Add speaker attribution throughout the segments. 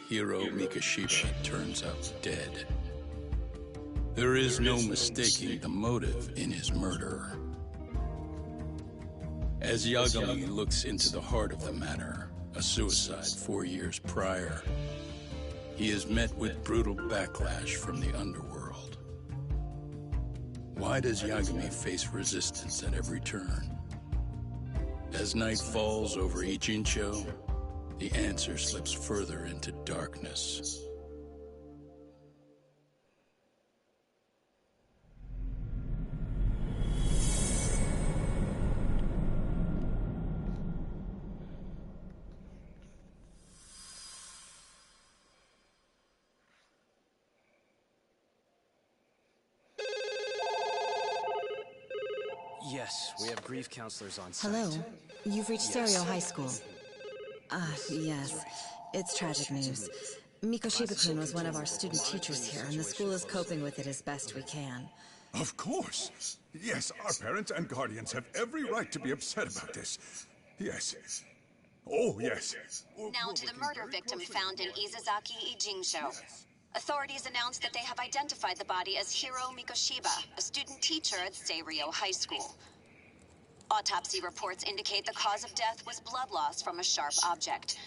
Speaker 1: Hiro Mikoshiba turns up dead. There is no mistaking the motive in his murder. As Yagami looks into the heart of the matter, a suicide 4 years prior, he is met with brutal backlash from the underworld. Why does Yagami face resistance at every turn? As night falls over Ichincho, the answer slips further into darkness.
Speaker 2: Yes, we have grief counselors on site.
Speaker 3: Hello. You've reached Seiryo High School. Yes. It's tragic news. Mikoshiba-kun was one of our student teachers here, and the school is coping with it as best we can.
Speaker 4: Of course. Yes, our parents and guardians have every right to be upset about this. Yes. Oh, yes.
Speaker 5: Now to the murder victim found in Izazaki Ijincho. Authorities announced that they have identified the body as Hiro Mikoshiba, a student teacher at Seiryo High School. Autopsy reports indicate the cause of death was blood loss from a sharp object.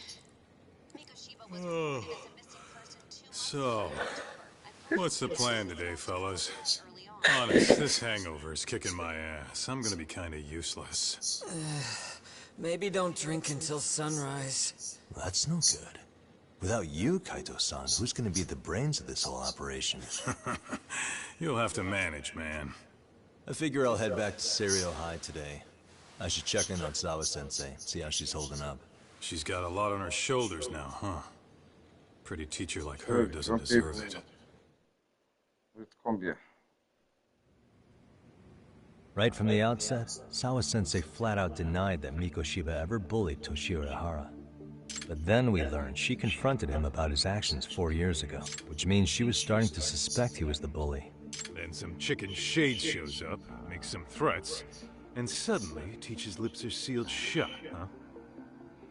Speaker 5: Mikoshiba was reported as a missing person 2 months
Speaker 6: So,
Speaker 5: ago.
Speaker 6: what's the plan today, fellas? Honest, this hangover is kicking my ass. I'm gonna be kinda useless.
Speaker 2: Maybe don't drink until sunrise.
Speaker 7: That's no good. Without you, Kaito-san, who's gonna be the brains of this whole operation?
Speaker 6: You'll have to manage, man.
Speaker 7: I figure I'll head back to Seiryo High today. I should check in on Sawa-sensei, see how she's holding up.
Speaker 6: She's got a lot on her shoulders now, huh? Pretty teacher like her doesn't deserve it.
Speaker 7: Right from the outset, Sawa-sensei flat out denied that Mikoshiba ever bullied Toshio Ihara. But then we learned she confronted him about his actions 4 years ago, which means she was starting to suspect he was the bully.
Speaker 6: Then some chicken shade shows up, makes some threats, and suddenly Teach's lips are sealed shut, huh?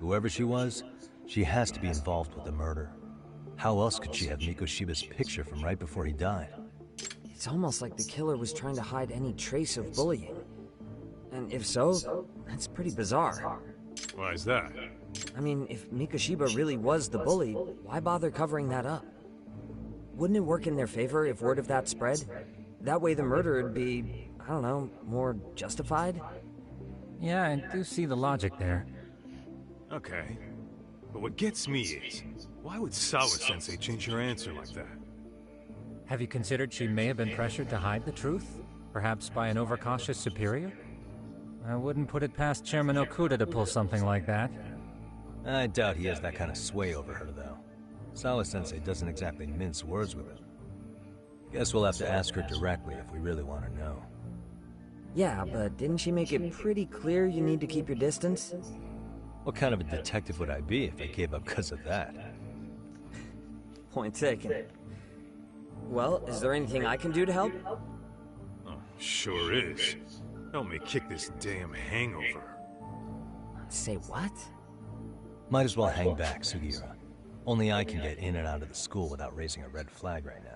Speaker 7: Whoever she was, she has to be involved with the murder. How else could she have Mikoshiba's picture from right before he died?
Speaker 2: It's almost like the killer was trying to hide any trace of bullying. And if so, that's pretty bizarre.
Speaker 6: Why is that?
Speaker 2: I mean, if Mikoshiba really was the bully, why bother covering that up? Wouldn't it work in their favor if word of that spread? That way the murder would be, I don't know, more justified?
Speaker 8: Yeah, I do see the logic there.
Speaker 6: Okay. But what gets me is, why would Sawa-sensei change her answer like that?
Speaker 8: Have you considered she may have been pressured to hide the truth? Perhaps by an overcautious superior? I wouldn't put it past Chairman Okuda to pull something like that.
Speaker 7: I doubt he has that kind of sway over her, though. Sawa-sensei doesn't exactly mince words with her. Guess we'll have to ask her directly if we really want to know.
Speaker 2: Yeah, but didn't she make it pretty clear you need to keep your distance?
Speaker 7: What kind of a detective would I be if I gave up because of that?
Speaker 2: Point taken. Well, is there anything I can do to help?
Speaker 6: Oh, sure is. Help me kick this damn hangover.
Speaker 2: Say what?
Speaker 7: Might as well hang back, Sugiura. Only I can get in and out of the school without raising a red flag right now.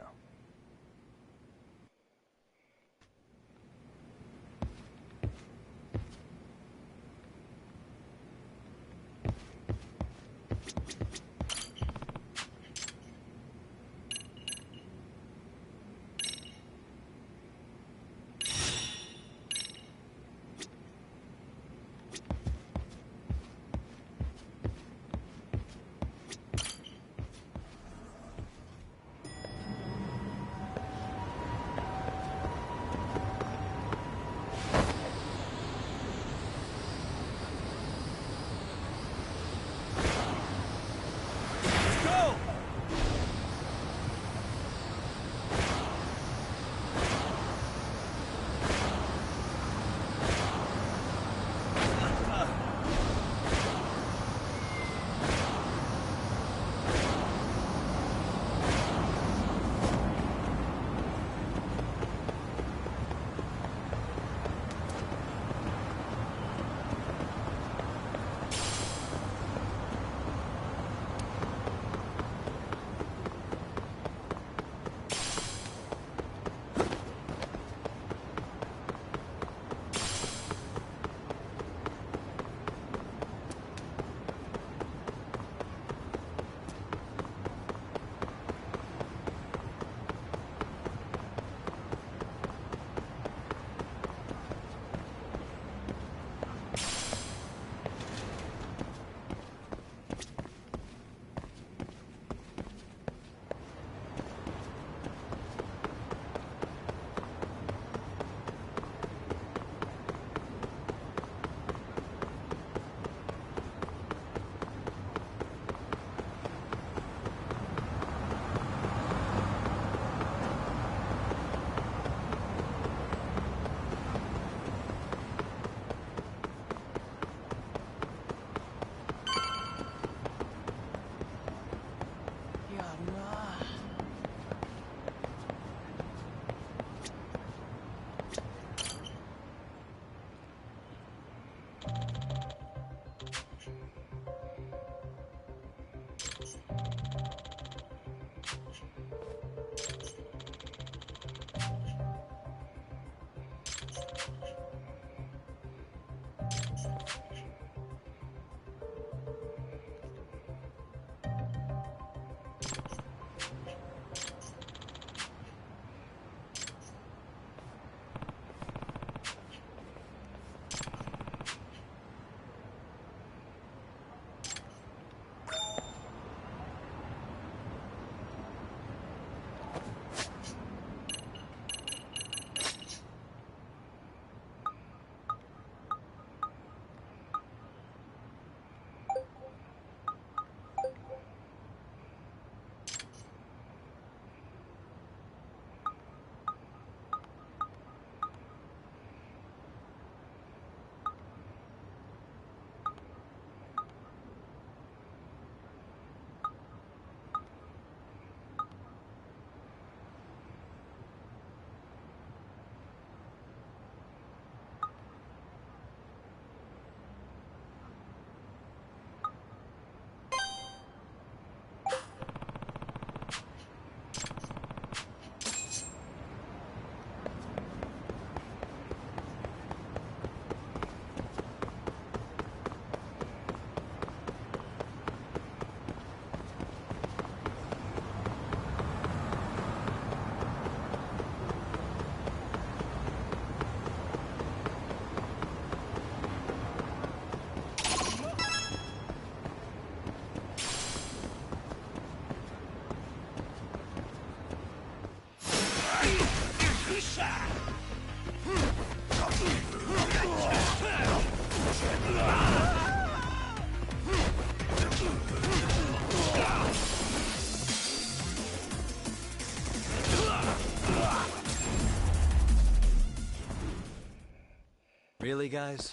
Speaker 7: Really, guys?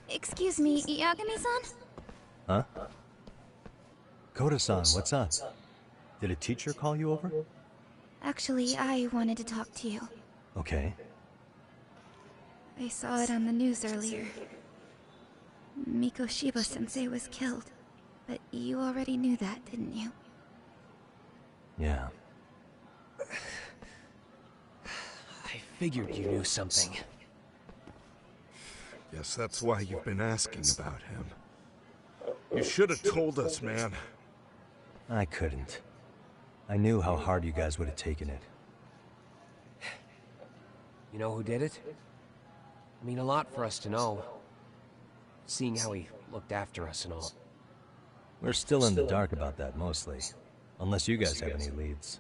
Speaker 9: Excuse me, Yagami-san?
Speaker 7: Huh? Koda-san, what's up? Did a teacher call you over?
Speaker 9: Actually, I wanted to talk to you.
Speaker 7: Okay.
Speaker 9: I saw it on the news earlier. Mikoshiba-sensei was killed. But you already knew that, didn't you?
Speaker 7: Yeah.
Speaker 10: I figured you knew something.
Speaker 11: Guess that's why you've been asking about him. You should have told us, man.
Speaker 7: I couldn't. I knew how hard you guys would have taken it.
Speaker 10: You know who did it? I mean a lot for us to know. Seeing how he looked after us and all.
Speaker 7: We're still in the dark about that, mostly. Unless you guys have any leads.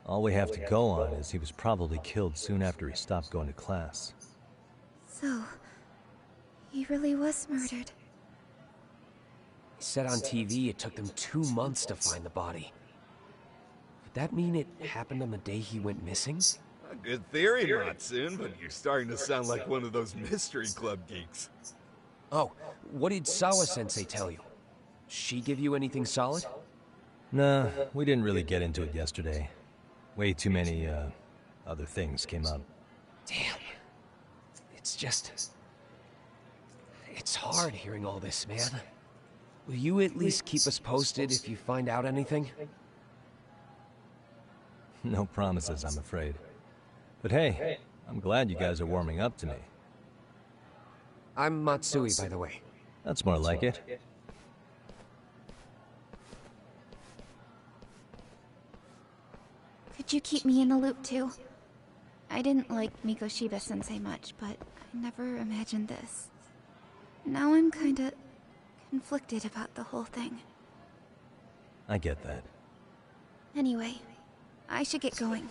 Speaker 7: All we have to go on is he was probably killed soon after he stopped going to class.
Speaker 9: So, he really was murdered.
Speaker 10: He said on TV it took them 2 months to find the body. Could that mean it happened on the day he went missing?
Speaker 11: A good theory, Matsun, but you're starting to sound like one of those mystery club geeks.
Speaker 10: Oh, what did Sawa-sensei tell you? She give you anything solid?
Speaker 7: Nah, we didn't really get into it yesterday. Way too many, other things came up.
Speaker 10: Damn. It's just... It's hard hearing all this, man. Will you at least keep us posted if you find out anything?
Speaker 7: No promises, I'm afraid. But hey, I'm glad you guys are warming up to me.
Speaker 10: I'm Matsui, by the way.
Speaker 7: That's more like it.
Speaker 9: Could you keep me in the loop too? I didn't like Mikoshiba-sensei much, but I never imagined this. Now I'm kinda conflicted about the whole thing.
Speaker 7: I get that.
Speaker 9: Anyway, I should get going.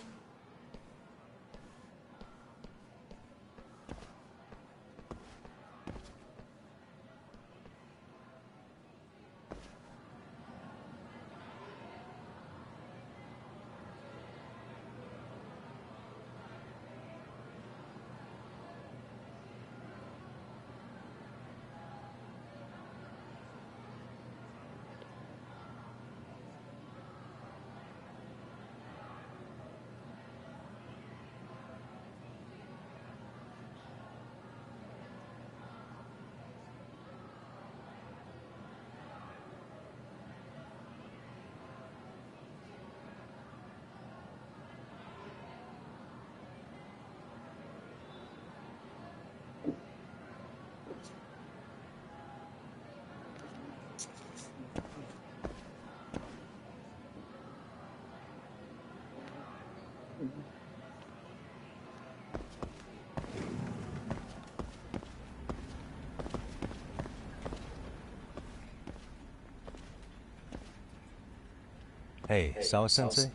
Speaker 7: Hey, Sawa-sensei?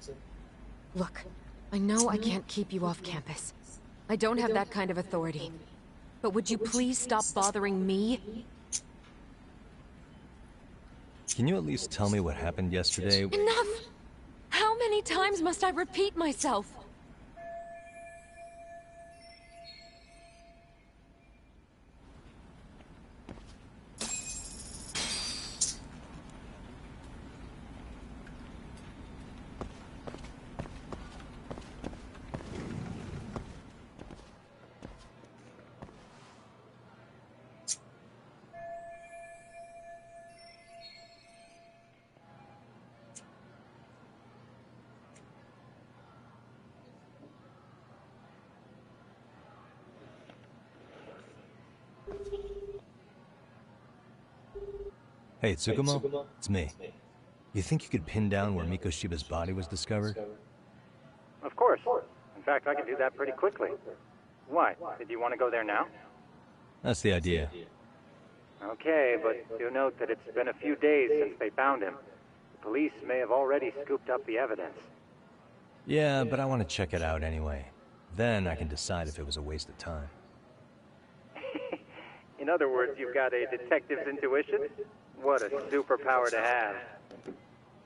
Speaker 12: Look, I know I can't keep you off campus. I don't have that kind of authority. But would you please stop bothering me?
Speaker 7: Can you at least tell me what happened yesterday?
Speaker 12: Enough! How many times must I repeat myself?
Speaker 7: Hey, Tsukumo? It's me. You think you could pin down where Mikoshiba's body was discovered?
Speaker 13: Of course. In fact, I can do that pretty quickly. What? Did you want to go there now?
Speaker 7: That's the idea.
Speaker 13: Okay, but do note that it's been a few days since they found him. The police may have already scooped up the evidence.
Speaker 7: Yeah, but I want to check it out anyway. Then I can decide if it was a waste of time.
Speaker 13: In other words, you've got a detective's intuition? What a superpower to have.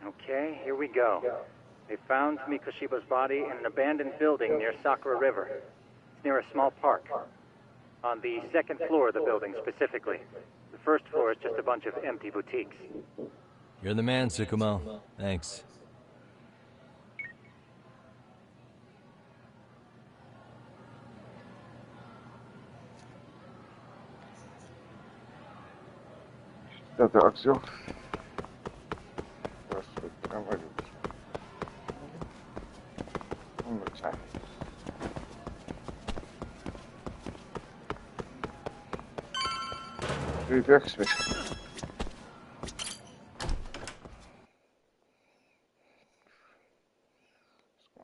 Speaker 13: Okay, here we go. They found Mikoshiba's body in an abandoned building near Sakura River. It's near a small park. On the second floor of the building, specifically. The first floor is just a bunch of empty boutiques.
Speaker 7: You're the man, Tsukumo. Thanks.
Speaker 14: Interakcja. Refleks mi?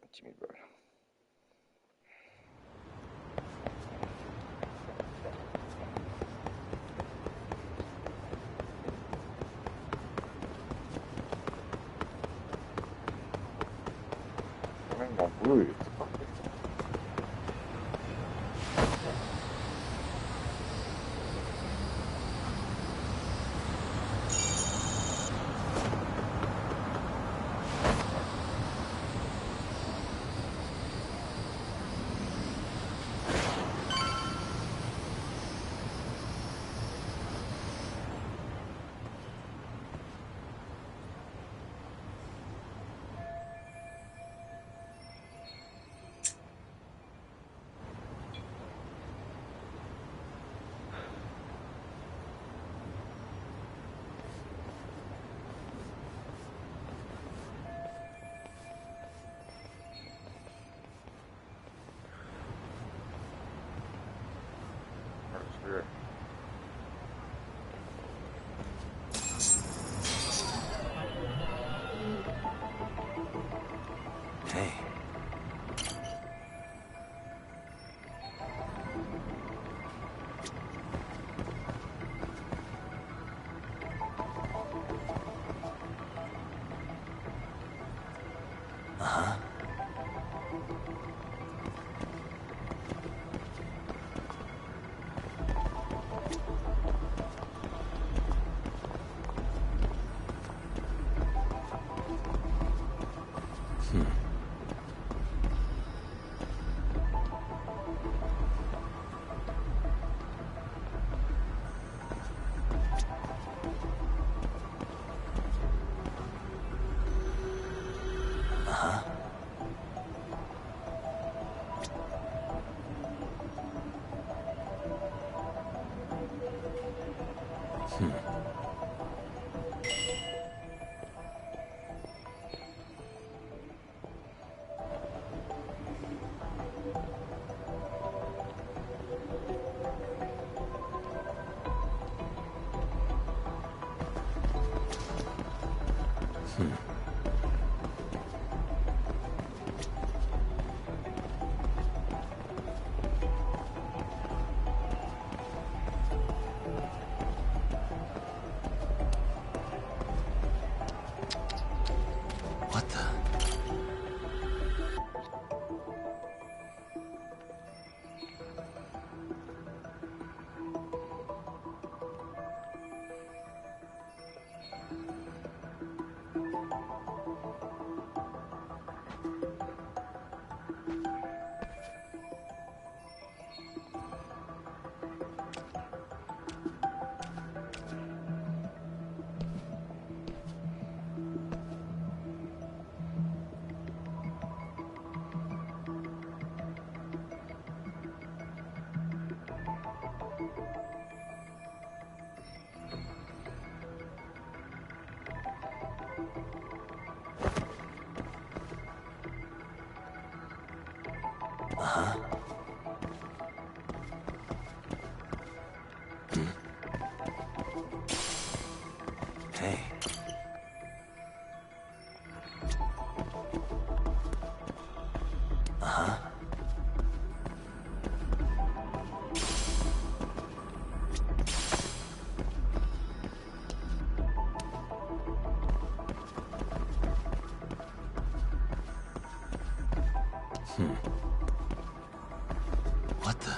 Speaker 14: Açayım böyle. Hemen buluyor.
Speaker 7: Hey. Uh-huh. What the? Uh-huh. Hey. Uh-huh. What the?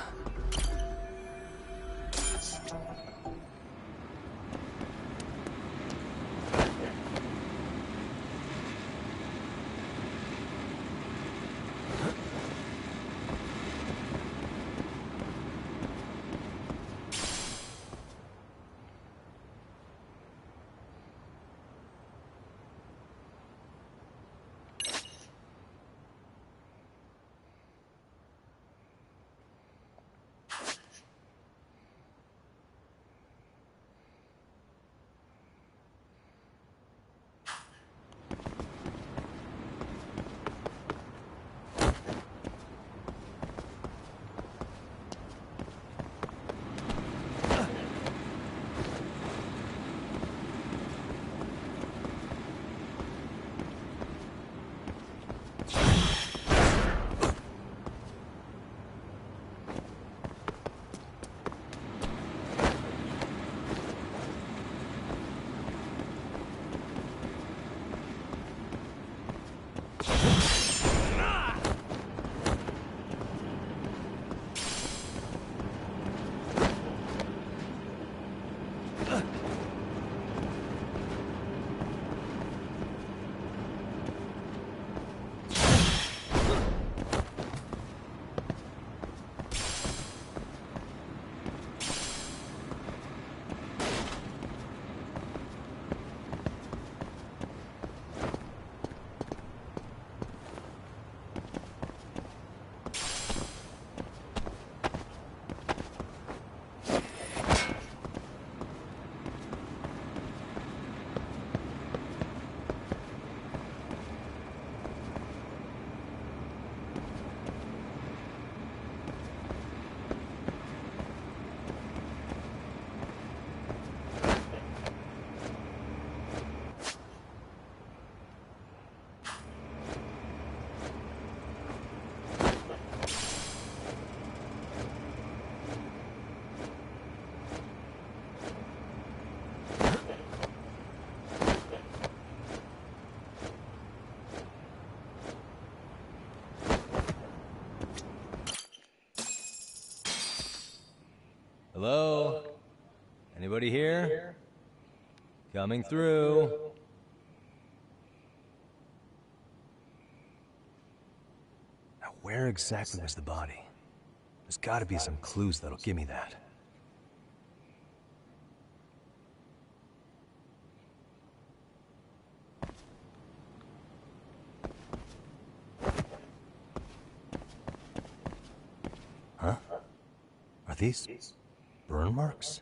Speaker 7: Hello? Anybody here? Coming through. Now, where exactly was the body? There's gotta be some clues that'll give me that. Huh? Are these burn marks?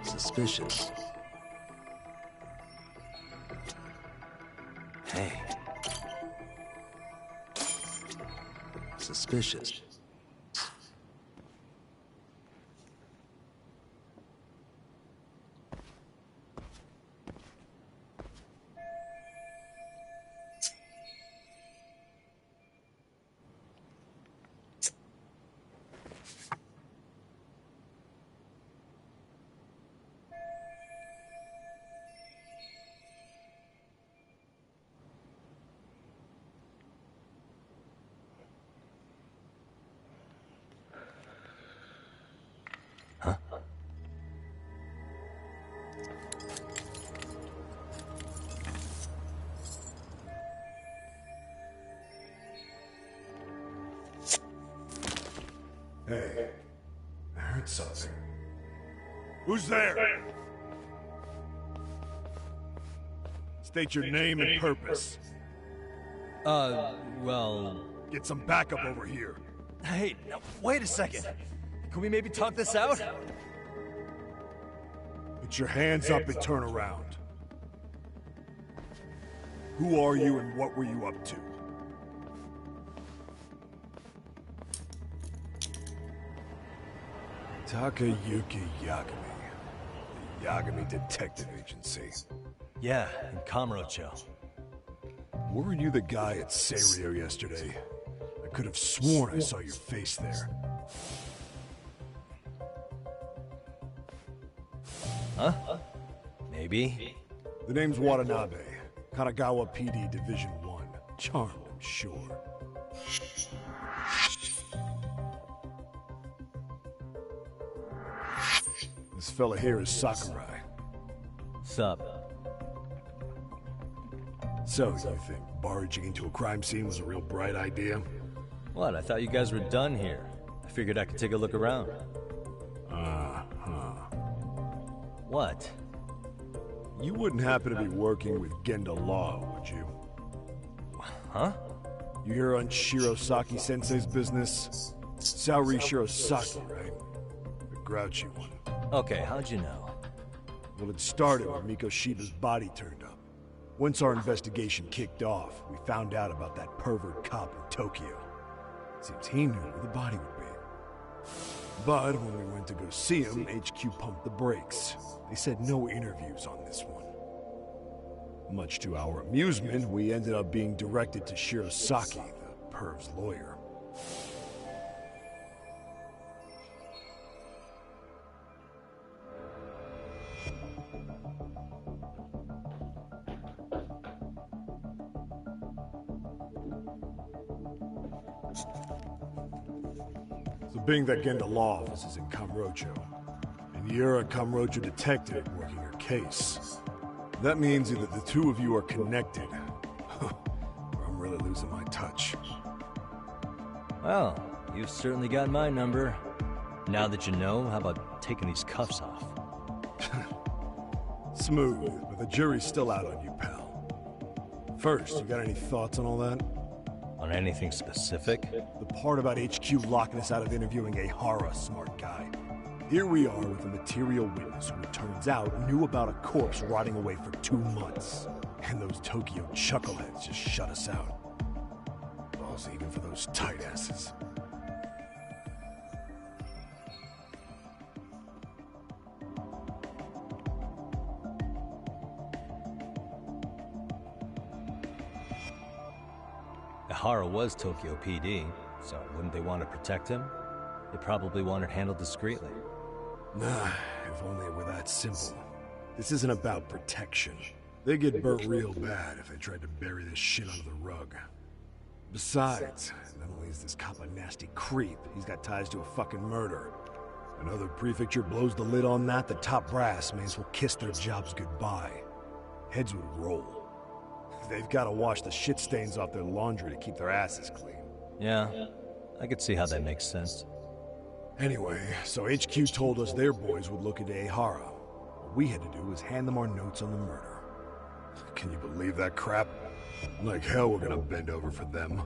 Speaker 7: Suspicious. Hey. Suspicious.
Speaker 15: Hey, I heard something. Who's there? State your name and purpose.
Speaker 7: Well...
Speaker 15: Get some backup over here.
Speaker 7: Hey, now, wait a second. Can we maybe talk this out?
Speaker 15: Put your hands up and turn around. Who are you and what were you up to? Takayuki Yagami. The Yagami Detective Agency.
Speaker 7: Yeah, in Kamurocho.
Speaker 15: Weren't you the guy at Seirio yesterday? I could have sworn I saw your face there.
Speaker 7: Huh? Maybe.
Speaker 15: The name's Watanabe. Kanagawa PD Division 1. Charmed, I'm sure. This fella here is Sakurai.
Speaker 7: Sup?
Speaker 15: So, you think barging into a crime scene was a real bright idea?
Speaker 7: What, I thought you guys were done here. I figured I could take a look around. What?
Speaker 15: You wouldn't happen to be working with Genda Law, would you?
Speaker 7: Huh?
Speaker 15: You hear on Shirosaki-sensei's business? Saori Shirosaki, right? The grouchy one.
Speaker 7: Okay, how'd you know?
Speaker 15: Well, it started when Mikoshiba's body turned up. Once our investigation kicked off, we found out about that pervert cop in Tokyo. Seems he knew where the body would be. But when we went to go see him, HQ pumped the brakes. They said no interviews on this one. Much to our amusement, we ended up being directed to Shirosaki, the perv's lawyer. So being that Genda Law office is in Kamurocho, and you're a Kamurocho detective working your case, that means either the two of you are connected, or I'm really losing my touch.
Speaker 7: Well, you've certainly got my number. Now that you know, how about taking these cuffs off?
Speaker 15: Smooth, but the jury's still out on you, pal. First, you got any thoughts on all that?
Speaker 7: On anything specific?
Speaker 15: The part about HQ locking us out of interviewing a Hara smart guy. Here we are with a material witness who it turns out knew about a corpse rotting away for 2 months. And those Tokyo chuckleheads just shut us out. Balls even for those tight asses.
Speaker 7: Hara was Tokyo PD, so wouldn't they want to protect him? They probably want it handled discreetly.
Speaker 15: Nah, if only it were that simple. This isn't about protection. They get burnt real bad if they tried to bury this shit under the rug. Besides, not is this cop a nasty creep. He's got ties to a fucking murder. Another prefecture blows the lid on that, the top brass may as well kiss their jobs goodbye. Heads would roll. They've got to wash the shit stains off their laundry to keep their asses clean.
Speaker 7: Yeah, I could see how that makes sense.
Speaker 15: Anyway, so HQ told us their boys would look into Ehara. What we had to do was hand them our notes on the murder. Can you believe that crap? Like hell we're gonna bend over for them.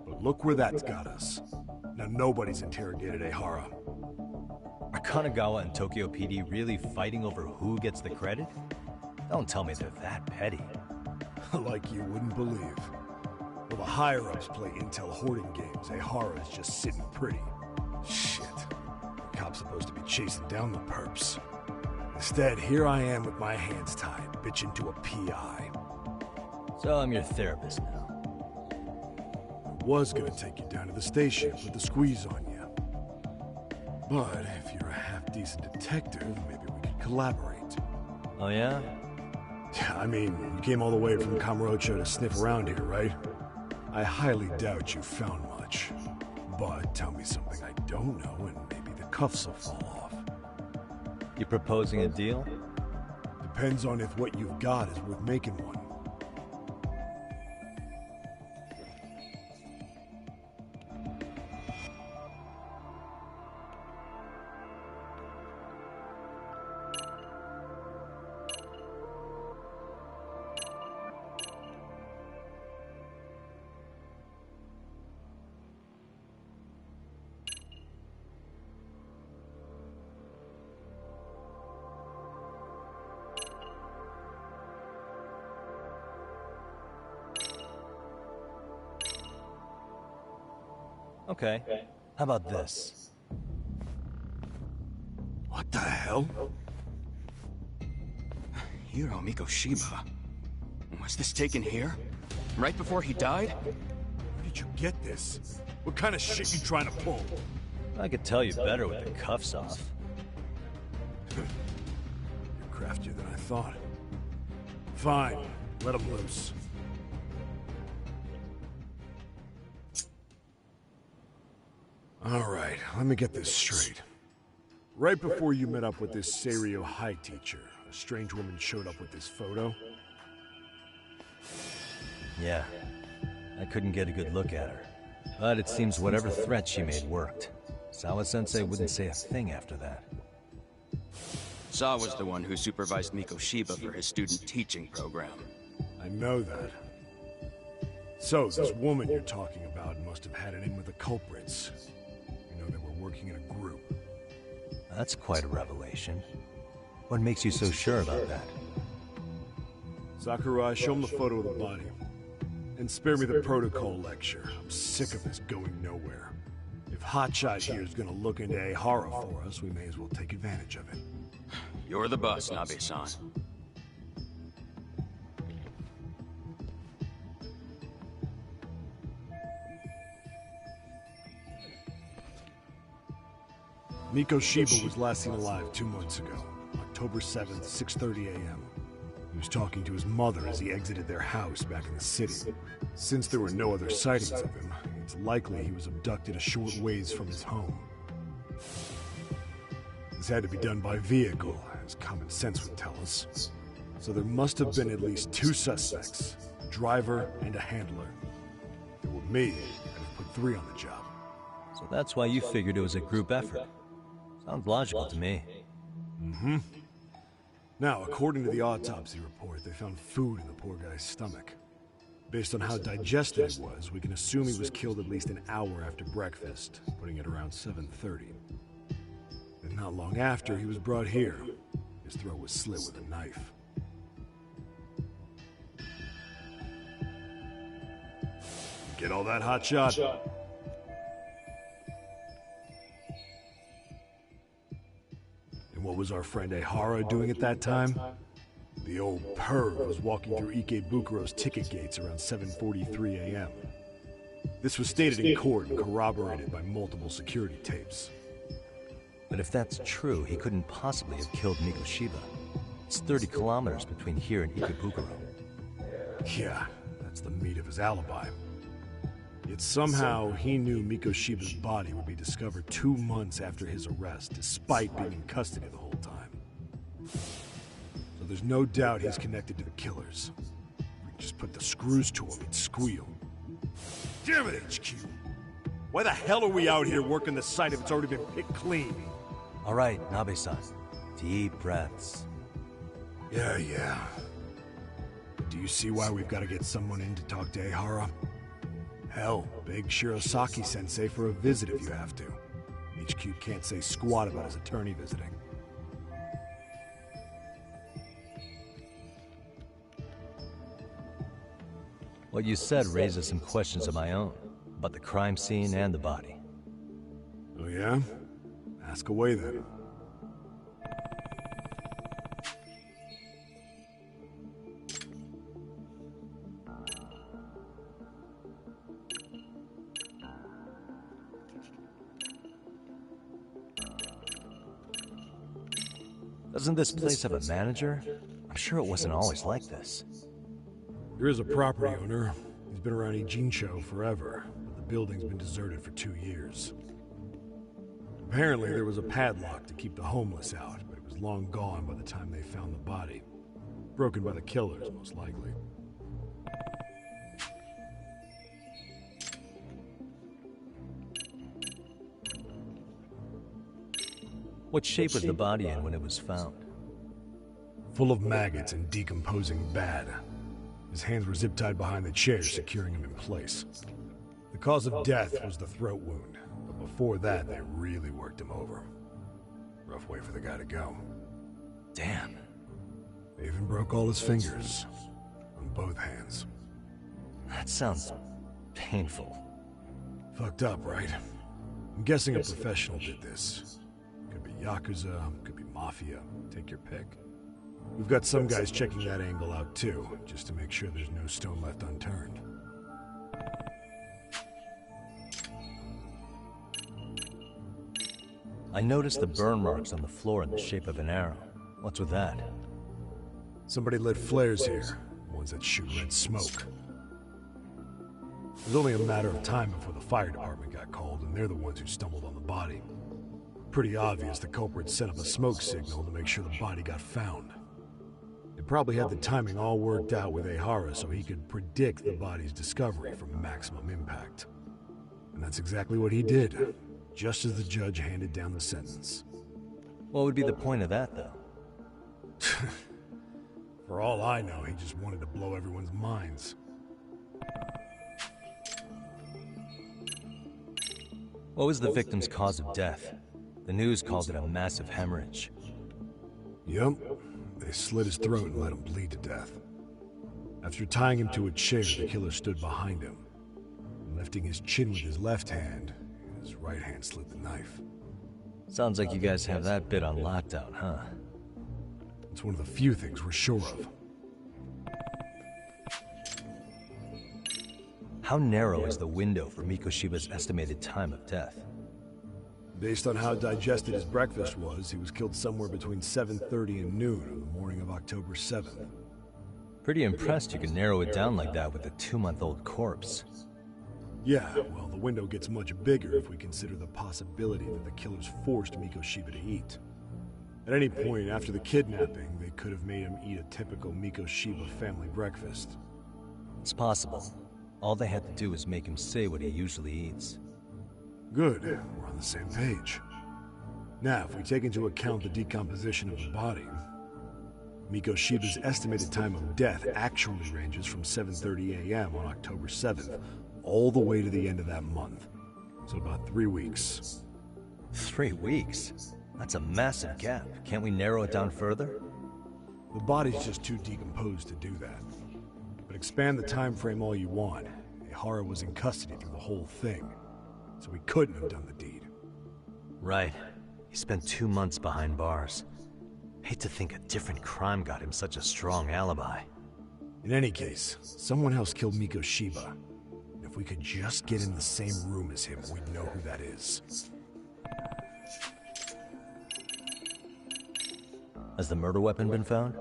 Speaker 15: But look where that's got us. Now nobody's interrogated Ehara.
Speaker 7: Are Kanagawa and Tokyo PD really fighting over who gets the credit? Don't tell me they're that petty.
Speaker 15: Like you wouldn't believe. Well, the higher-ups play intel hoarding games. Ehara is just sitting pretty. Shit. The cop's supposed to be chasing down the perps. Instead, here I am with my hands tied, bitching to a PI.
Speaker 7: So I'm your therapist now.
Speaker 15: I was gonna take you down to the station, put the squeeze on you. But if you're a half-decent detective, maybe we could collaborate.
Speaker 7: Oh yeah?
Speaker 15: I mean, you came all the way from Kamurocho to sniff around here, right? I highly doubt you found much. But tell me something I don't know and maybe the cuffs will fall off.
Speaker 7: You proposing a deal?
Speaker 15: Depends on if what you've got is worth making one.
Speaker 7: Okay. How about this?
Speaker 15: What the hell?
Speaker 16: Hiro Mikoshiba. Was this taken here? Right before he died?
Speaker 15: Where did you get this? What kind of shit you trying to pull?
Speaker 7: I could tell you better with the cuffs off.
Speaker 15: You're craftier than I thought. Fine. Let him loose. Alright, let me get this straight. Right before you met up with this Seiryo High teacher, a strange woman showed up with this photo?
Speaker 7: Yeah. I couldn't get a good look at her. But it seems whatever threat she made worked. Sawa-sensei wouldn't say a thing after that.
Speaker 16: Sawa's the one who supervised Mikoshiba for his student teaching program.
Speaker 15: I know that. So, this woman you're talking about must have had it in with the culprits. You know, they were working in a group.
Speaker 7: That's quite a revelation. What makes you so sure about that?
Speaker 15: Sakurai, show him the photo of the body. And spare me the protocol lecture. I'm sick of this going nowhere. If Hotshot here is gonna look into Ehara for us, we may as well take advantage of it.
Speaker 16: You're the boss, Nabe-san.
Speaker 15: Mikoshiba was last seen alive 2 months ago, October 7th, 6:30 a.m. He was talking to his mother as he exited their house back in the city. Since there were no other sightings of him, it's likely he was abducted a short ways from his home. This had to be done by vehicle, as common sense would tell us. So there must have been at least 2 suspects, a driver and a handler. If it were me, I'd have put 3 on the job.
Speaker 7: So that's why you figured it was a group effort. Sounds logical to me.
Speaker 15: Mm-hmm. Now, according to the autopsy report, they found food in the poor guy's stomach. Based on how digested it was, we can assume he was killed at least an hour after breakfast, putting it around 7:30. And not long after, he was brought here. His throat was slit with a knife. Get all that, Hotshot? And what was our friend Ehara doing at that time? The old perv was walking through Ikebukuro's ticket gates around 7:43 a.m. This was stated in court and corroborated by multiple security tapes.
Speaker 7: But if that's true, he couldn't possibly have killed Mikoshiba. It's 30 kilometers between here and Ikebukuro.
Speaker 15: Yeah, that's the meat of his alibi. Yet somehow he knew Mikoshiba's body would be discovered 2 months after his arrest, despite being in custody the whole time. So there's no doubt he's connected to the killers. If we just put the screws to him, he'd squeal. Damn it, HQ! Why the hell are we out here working the site if it's already been picked clean?
Speaker 7: All right, Nabe-san. Deep breaths.
Speaker 15: Yeah. Do you see why we've got to get someone in to talk to Ehara? Hell, beg Shirosaki-sensei for a visit if you have to. HQ can't say squat about his attorney visiting.
Speaker 7: What you said raises some questions of my own, about the crime scene and the body.
Speaker 15: Oh yeah? Ask away then.
Speaker 7: Doesn't this place have a manager? I'm sure it wasn't always like this.
Speaker 15: There is a property owner. He's been around Ijincho forever, but the building's been deserted for 2 years. Apparently there was a padlock to keep the homeless out, but it was long gone by the time they found the body. Broken by the killers, most likely.
Speaker 7: What shape was the body in when it was found?
Speaker 15: Full of maggots and decomposing bad. His hands were zip-tied behind the chair, securing him in place. The cause of death was the throat wound, but before that, they really worked him over. Rough way for the guy to go.
Speaker 7: Damn.
Speaker 15: They even broke all his fingers. On both hands.
Speaker 7: That sounds painful.
Speaker 15: Fucked up, right? I'm guessing a professional did this. Could be Yakuza, could be Mafia, take your pick. We've got some guys checking that angle out too, just to make sure there's no stone left unturned.
Speaker 7: I noticed the burn marks on the floor in the shape of an arrow. What's with that?
Speaker 15: Somebody lit flares here, ones that shoot red smoke. It was only a matter of time before the fire department got called, and they're the ones who stumbled on the body. Pretty obvious the culprit set up a smoke signal to make sure the body got found. They probably had the timing all worked out with Ehara so he could predict the body's discovery from maximum impact. And that's exactly what he did, just as the judge handed down the sentence.
Speaker 7: What would be the point of that, though?
Speaker 15: For all I know, he just wanted to blow everyone's minds.
Speaker 7: What was the victim's cause of death? The news called it a massive hemorrhage.
Speaker 15: Yup. They slit his throat and let him bleed to death. After tying him to a chair, the killer stood behind him. Lifting his chin with his left hand, his right hand slid the knife.
Speaker 7: Sounds like you guys have that bit on lockdown, huh?
Speaker 15: It's one of the few things we're sure of.
Speaker 7: How narrow is the window for Mikoshiba's estimated time of death?
Speaker 15: Based on how digested his breakfast was, he was killed somewhere between 7:30 and noon on the morning of October 7th.
Speaker 7: Pretty impressed you can narrow it down like that with a 2-month-old corpse.
Speaker 15: Yeah, well, the window gets much bigger if we consider the possibility that the killers forced Mikoshiba to eat. At any point after the kidnapping, they could have made him eat a typical Mikoshiba family breakfast.
Speaker 7: It's possible. All they had to do was make him say what he usually eats.
Speaker 15: Good, we're on the same page. Now, if we take into account the decomposition of the body, Mikoshiba's estimated time of death actually ranges from 7:30 a.m. on October 7th, all the way to the end of that month. So about 3 weeks.
Speaker 7: 3 weeks? That's a massive gap. Can't we narrow it down further?
Speaker 15: The body's just too decomposed to do that. But expand the time frame all you want. Ehara was in custody through the whole thing, so he couldn't have done the deed.
Speaker 7: Right. He spent 2 months behind bars. Hate to think a different crime got him such a strong alibi.
Speaker 15: In any case, someone else killed Mikoshiba. And if we could just get in the same room as him, we'd know who that is.
Speaker 7: Has the murder weapon been found?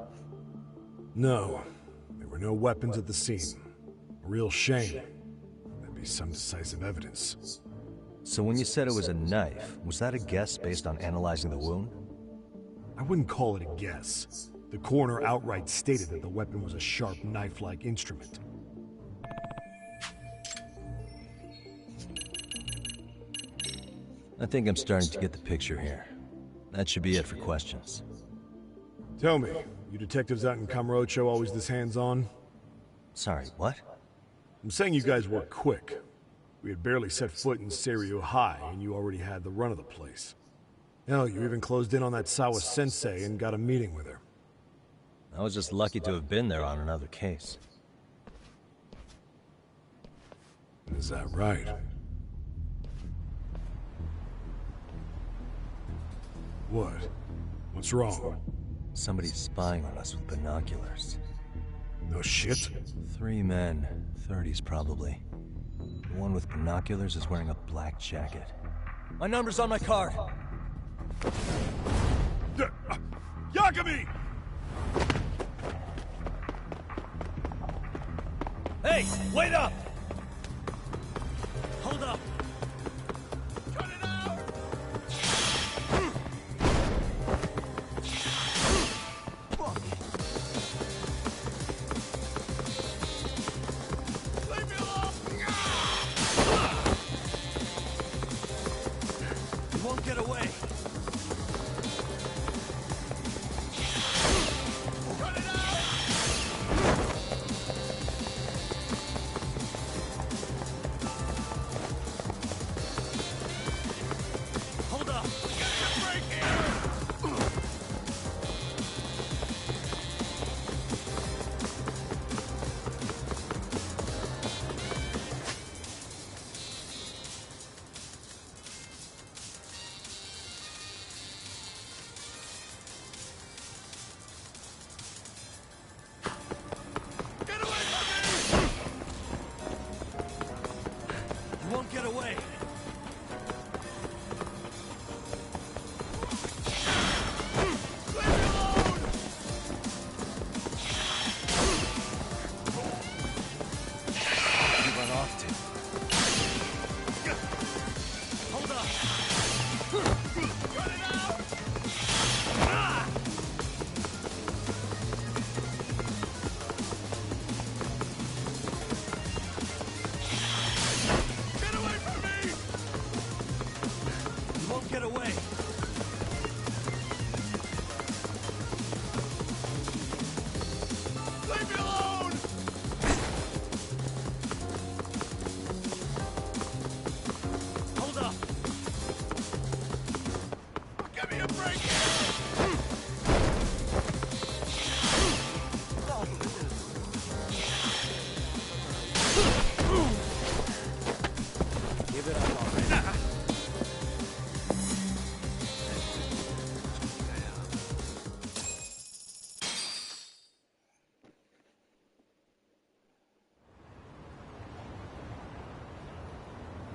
Speaker 15: No. There were no weapons at the scene. A real shame. That'd be some decisive evidence.
Speaker 7: So when you said it was a knife, was that a guess based on analyzing the wound?
Speaker 15: I wouldn't call it a guess. The coroner outright stated that the weapon was a sharp knife-like instrument.
Speaker 7: I think I'm starting to get the picture here. That should be it for questions.
Speaker 15: Tell me, you detectives out in Kamurocho always this hands-on?
Speaker 7: Sorry, what?
Speaker 15: I'm saying you guys work quick. We had barely set foot in Seiryo High, and you already had the run of the place. Hell, you even closed in on that Sawa-sensei and got a meeting with her.
Speaker 7: I was just lucky to have been there on another case.
Speaker 15: Is that right? What? What's wrong?
Speaker 7: Somebody's spying on us with binoculars.
Speaker 15: No shit?
Speaker 7: 3 men, 30s probably. The one with binoculars is wearing a black jacket. My number's on my card!
Speaker 15: Yagami!
Speaker 7: Hey, wait up! Hold up! Get away!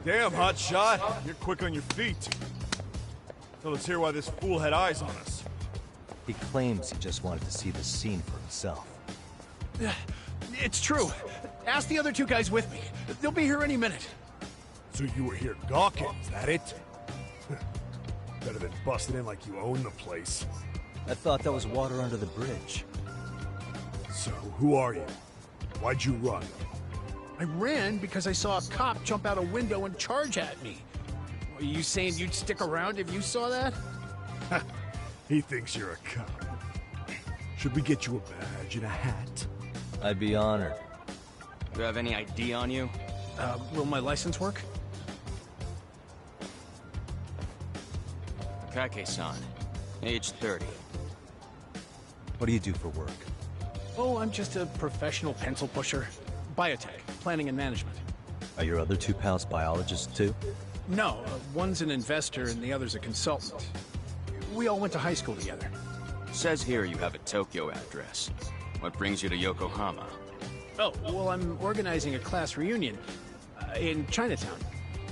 Speaker 15: Damn, hotshot. You're quick on your feet. So let's hear why this fool had eyes on us.
Speaker 7: He claims he just wanted to see the scene for himself.
Speaker 17: It's true. Ask the other 2 guys with me. They'll be here any minute.
Speaker 15: So you were here gawking, is that it? Better than busting in like you own the place.
Speaker 7: I thought that was water under the bridge.
Speaker 15: So, who are you? Why'd you run?
Speaker 17: I ran because I saw a cop jump out a window and charge at me. Are you saying you'd stick around if you saw that?
Speaker 15: He thinks you're a cop. Should we get you a badge and a hat?
Speaker 7: I'd be honored.
Speaker 16: Do you have any ID on you?
Speaker 17: Will my license work?
Speaker 16: Kake-san, age 30.
Speaker 7: What do you do for work?
Speaker 17: Oh, I'm just a professional pencil pusher. Biotech, planning and management.
Speaker 7: Are your other 2 pals biologists too?
Speaker 17: No, one's an investor and the other's a consultant. We all went to high school together.
Speaker 16: Says here you have a Tokyo address. What brings you to Yokohama?
Speaker 17: Oh, well, I'm organizing a class reunion in Chinatown.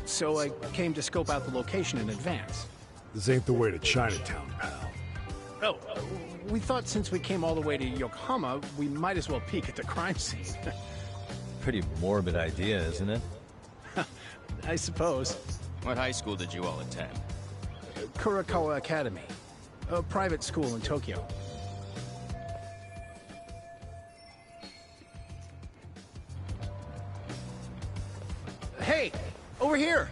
Speaker 17: So I came to scope out the location in advance.
Speaker 15: This ain't the way to Chinatown, pal.
Speaker 17: Oh, we thought since we came all the way to Yokohama, we might as well peek at the crime scene.
Speaker 7: Pretty morbid idea, isn't it?
Speaker 17: I suppose.
Speaker 16: What high school did you all attend?
Speaker 17: Kurakawa Academy. A private school in Tokyo. Hey! Over here!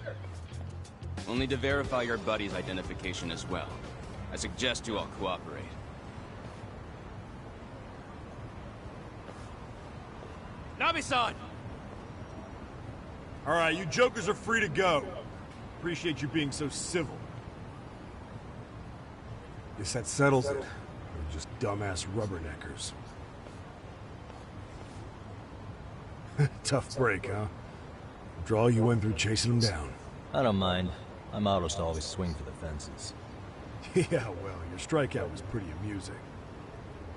Speaker 16: We'll need to verify your buddy's identification as well. I suggest you all cooperate. Nabi-san!
Speaker 15: Alright, you jokers are free to go. Appreciate you being so civil. Guess that settles it. We're just dumbass rubberneckers. Tough break, huh? After all you went through chasing them down.
Speaker 7: I don't mind. My motto's to always swing for the fences.
Speaker 15: Yeah, well, your strikeout was pretty amusing.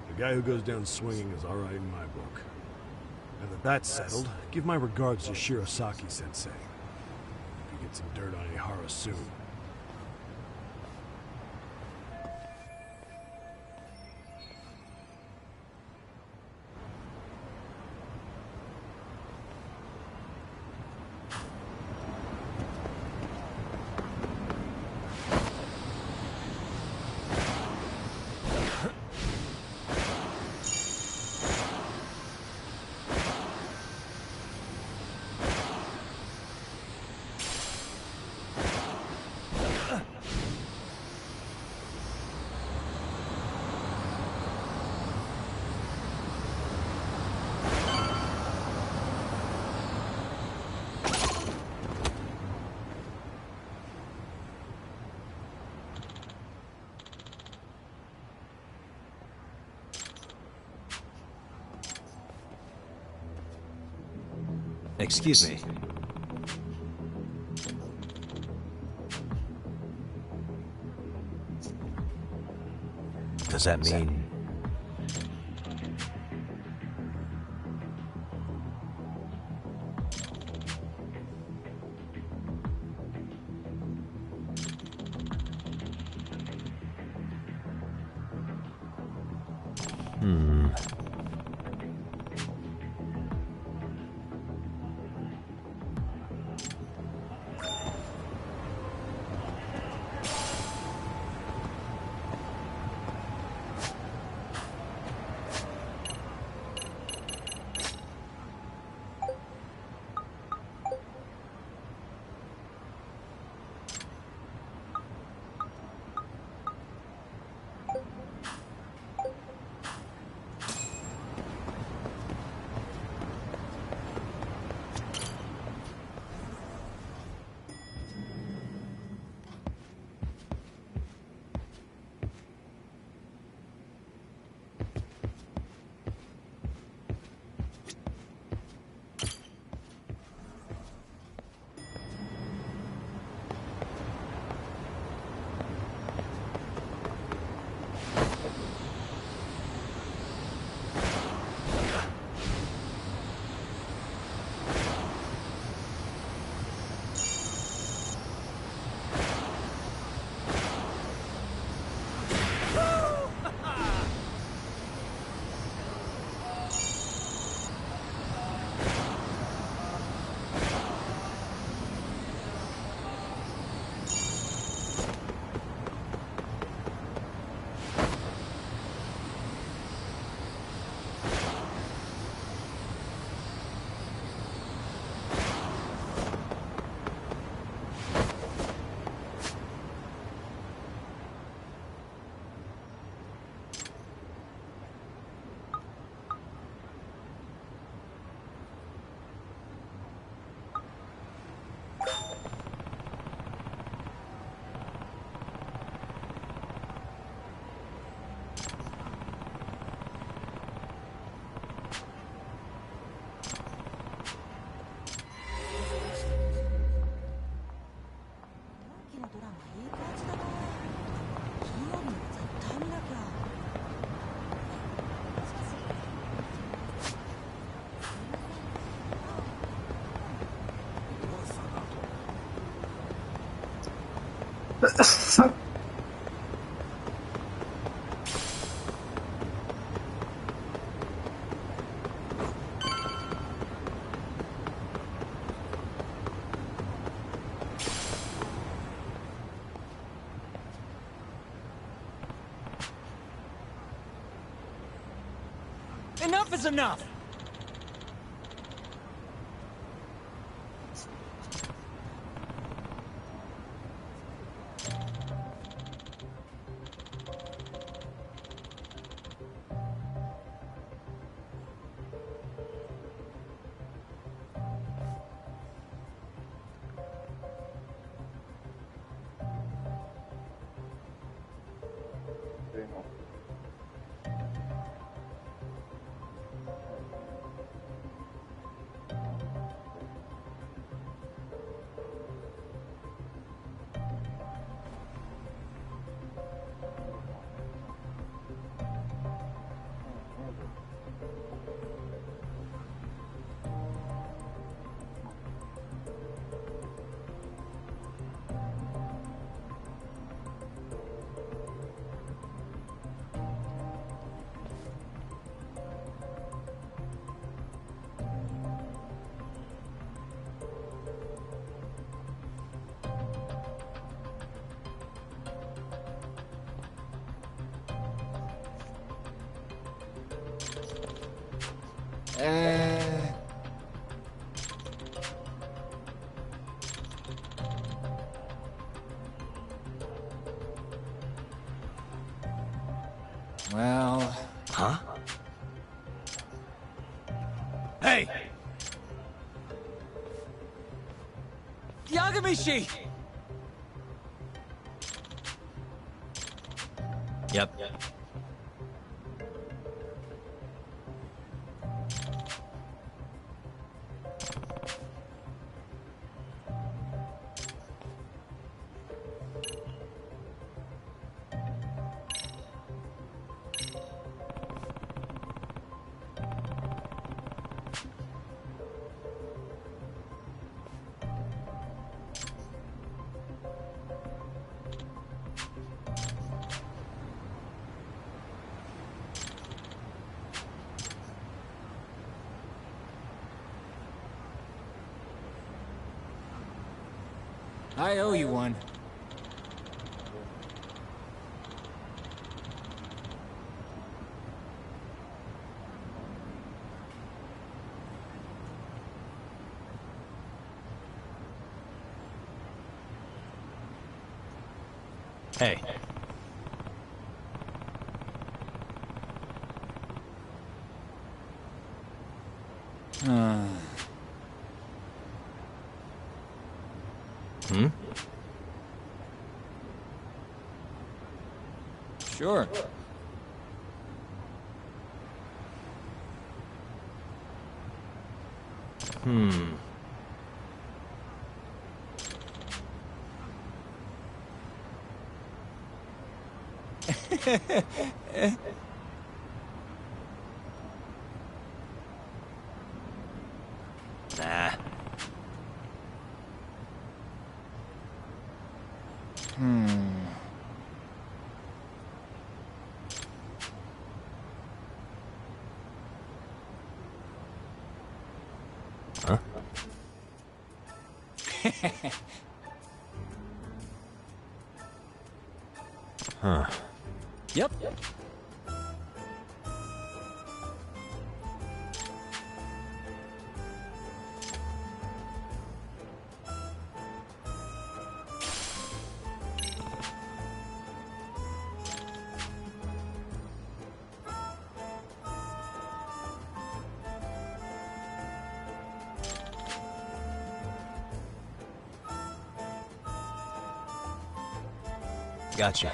Speaker 15: The guy who goes down swinging is alright in my book. Now that that's settled, give my regards to Shirosaki-sensei. Hope you get some dirt on Ihara soon.
Speaker 7: Excuse me. Does that mean...
Speaker 18: is enough! Well...
Speaker 7: Huh?
Speaker 18: Hey! Yagamishi!
Speaker 7: Yep.
Speaker 18: I owe you one.
Speaker 7: Hey. Hmm?
Speaker 18: Sure.
Speaker 7: Nah. Huh? Huh.
Speaker 18: Yep.
Speaker 7: Gotcha.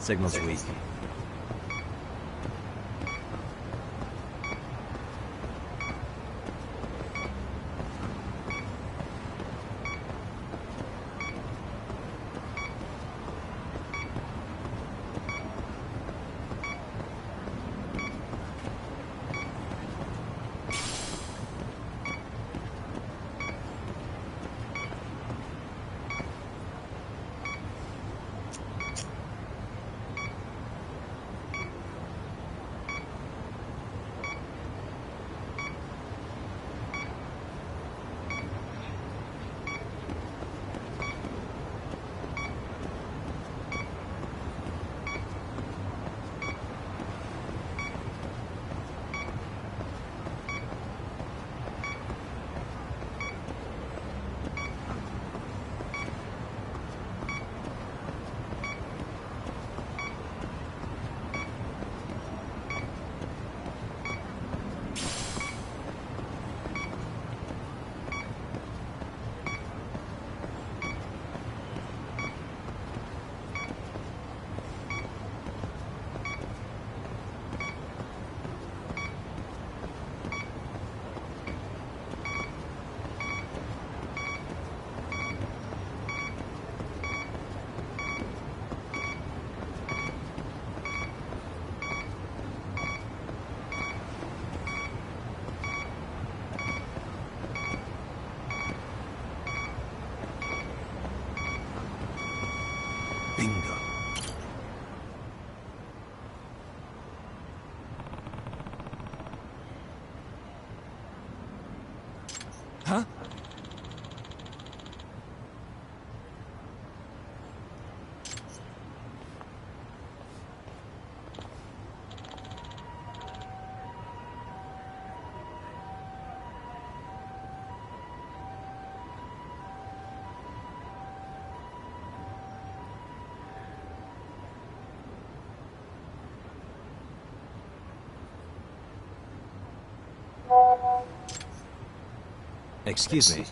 Speaker 7: Signal's weak. Bingo.
Speaker 18: Huh?
Speaker 7: Excuse me.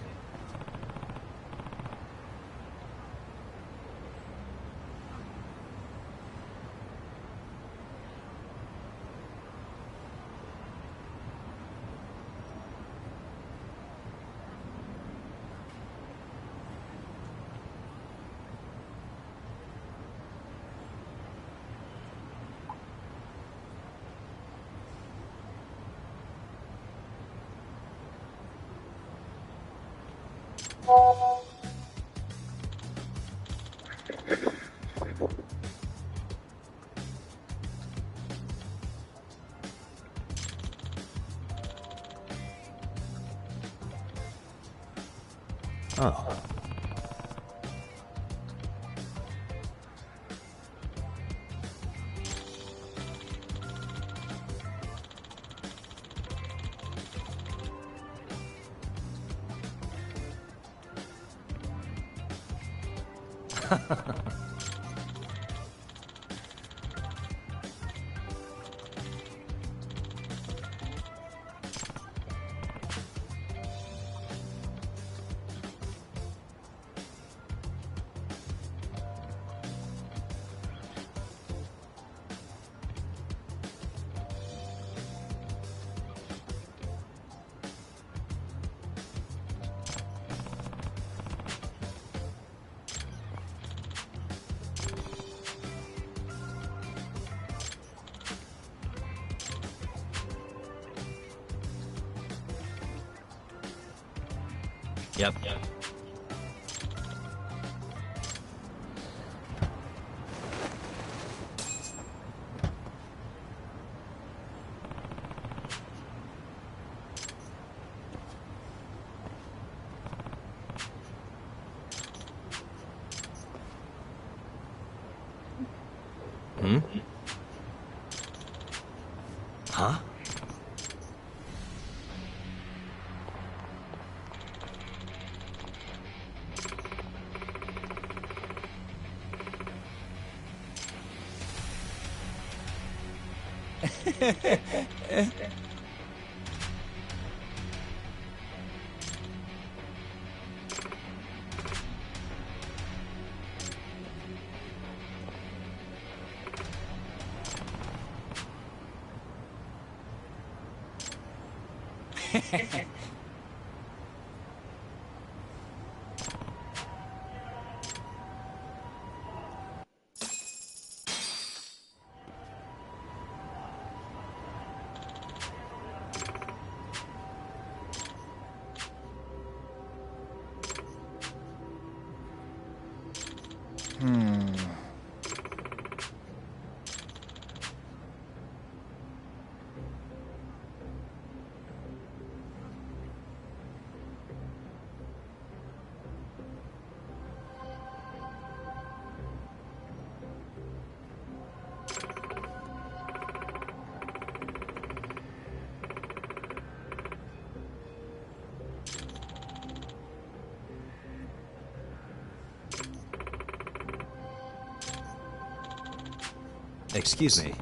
Speaker 7: Oh. Yep. Hmm? Huh? Excuse me.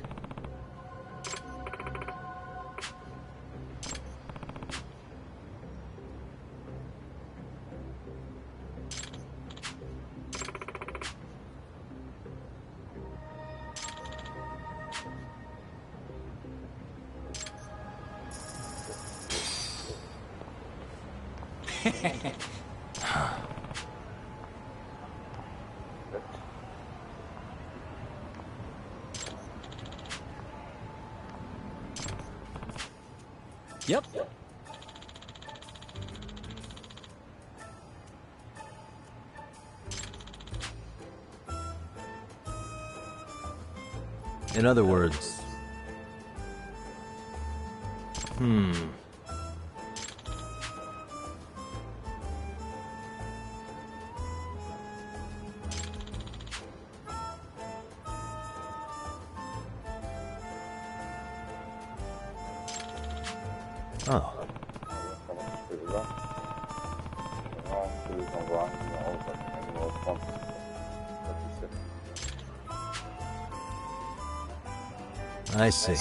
Speaker 18: Yep.
Speaker 7: In other words... Oh. I see.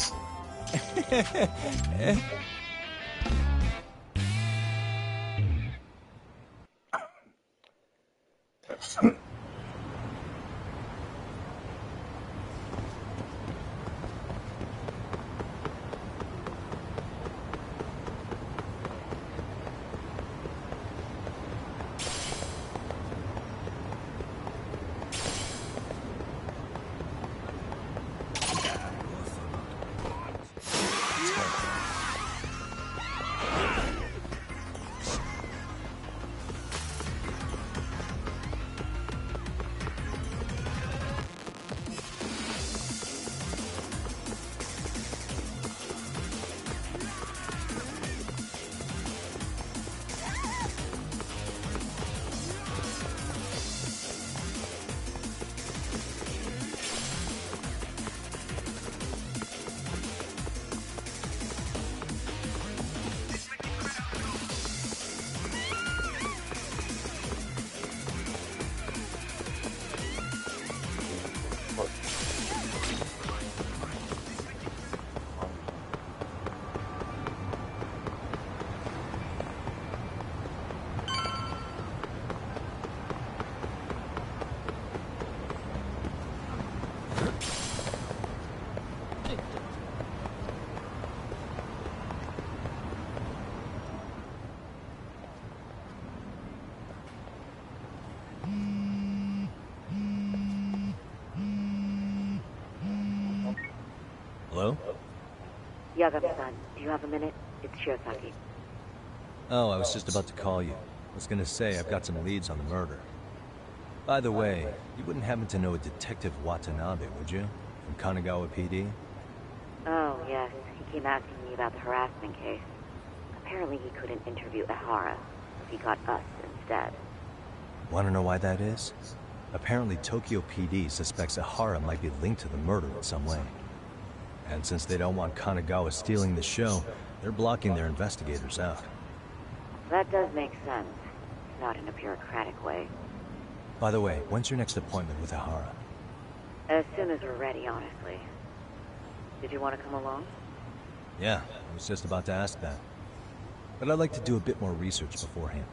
Speaker 7: Hello?
Speaker 19: Yagami-san, do you have a minute? It's Shiosaki.
Speaker 7: Oh, I was just about to call you. I was gonna say, I've got some leads on the murder. By the way, you wouldn't happen to know a Detective Watanabe, would you? From Kanagawa PD?
Speaker 19: Oh, yes. He came asking me about the harassment case. Apparently he couldn't interview Ehara, so he got us instead.
Speaker 7: Wanna know why that is? Apparently Tokyo PD suspects Ehara might be linked to the murder in some way. And since they don't want Kanagawa stealing the show, they're blocking their investigators out.
Speaker 19: That does make sense. Not in a bureaucratic way.
Speaker 7: By the way, when's your next appointment with Ehara?
Speaker 19: As soon as we're ready, honestly. Did you want to come along?
Speaker 7: Yeah, I was just about to ask that. But I'd like to do a bit more research beforehand.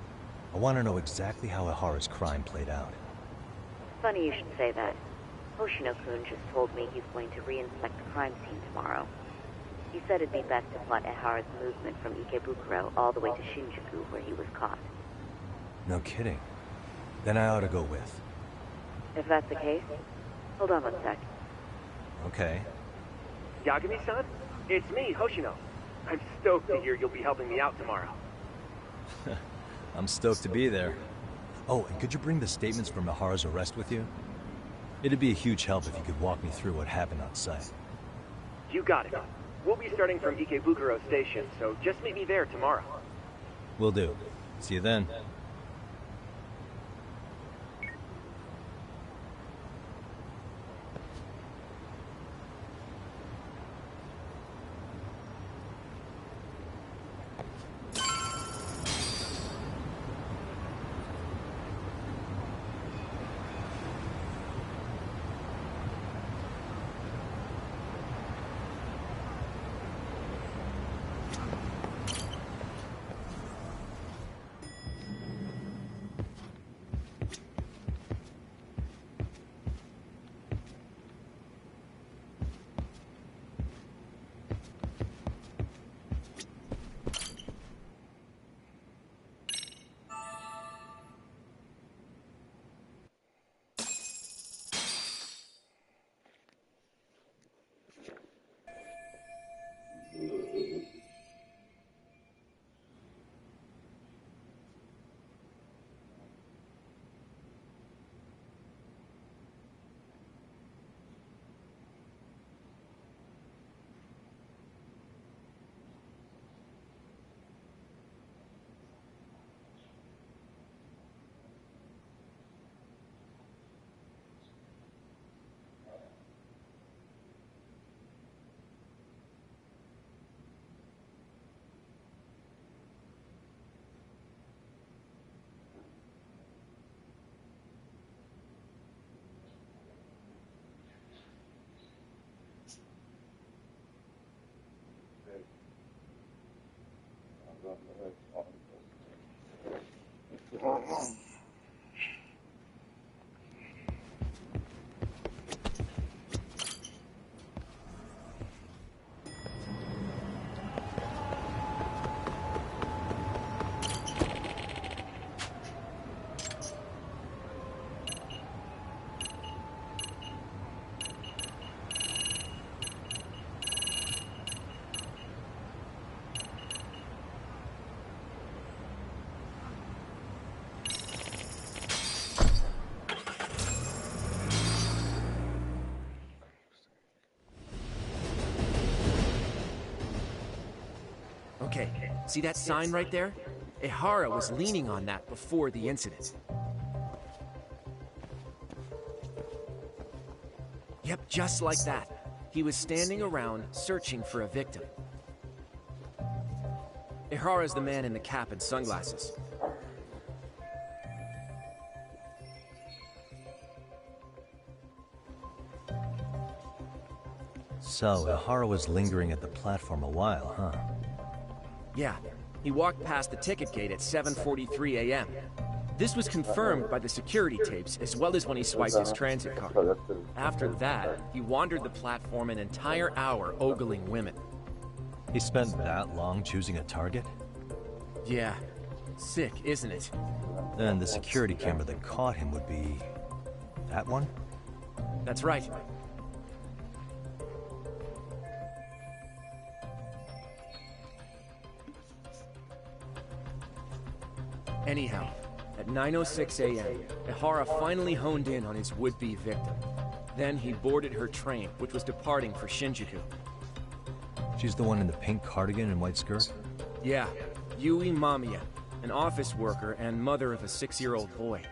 Speaker 7: I want to know exactly how Ehara's crime played out.
Speaker 19: Funny you should say that. Hoshino-kun just told me he's going to re-inspect the crime scene tomorrow. He said it'd be best to plot Ehara's movement from Ikebukuro all the way to Shinjuku, where he was caught.
Speaker 7: No kidding. Then I ought to go with.
Speaker 19: If that's the case, hold on one sec.
Speaker 7: Okay.
Speaker 20: Yagami-san? It's me, Hoshino. I'm stoked to hear you'll be helping me out tomorrow.
Speaker 7: I'm stoked to be there. Oh, and could you bring the statements from Ehara's arrest with you? It'd be a huge help if you could walk me through what happened on site.
Speaker 20: You got it. We'll be starting from Ikebukuro Station, so just meet me there tomorrow.
Speaker 7: Will do. See you then.
Speaker 10: Okay, see that sign right there? Ehara was leaning on that before the incident. Yep, just like that. He was standing around searching for a victim. Ehara's the man in the cap and sunglasses.
Speaker 7: So, Ehara was lingering at the platform a while, huh?
Speaker 10: Yeah, he walked past the ticket gate at 7:43 a.m. This was confirmed by the security tapes, as well as when he swiped his transit card. After that, he wandered the platform an entire hour ogling women.
Speaker 7: He spent that long choosing a target?
Speaker 10: Yeah. Sick, isn't it?
Speaker 7: Then the security camera that caught him would be... that one?
Speaker 10: That's right. Anyhow, at 9:06 a.m., Ehara finally honed in on his would-be victim. Then he boarded her train, which was departing for Shinjuku.
Speaker 7: She's the one in the pink cardigan and white skirt?
Speaker 10: Yeah, Yui Mamiya, an office worker and mother of a 6-year-old boy.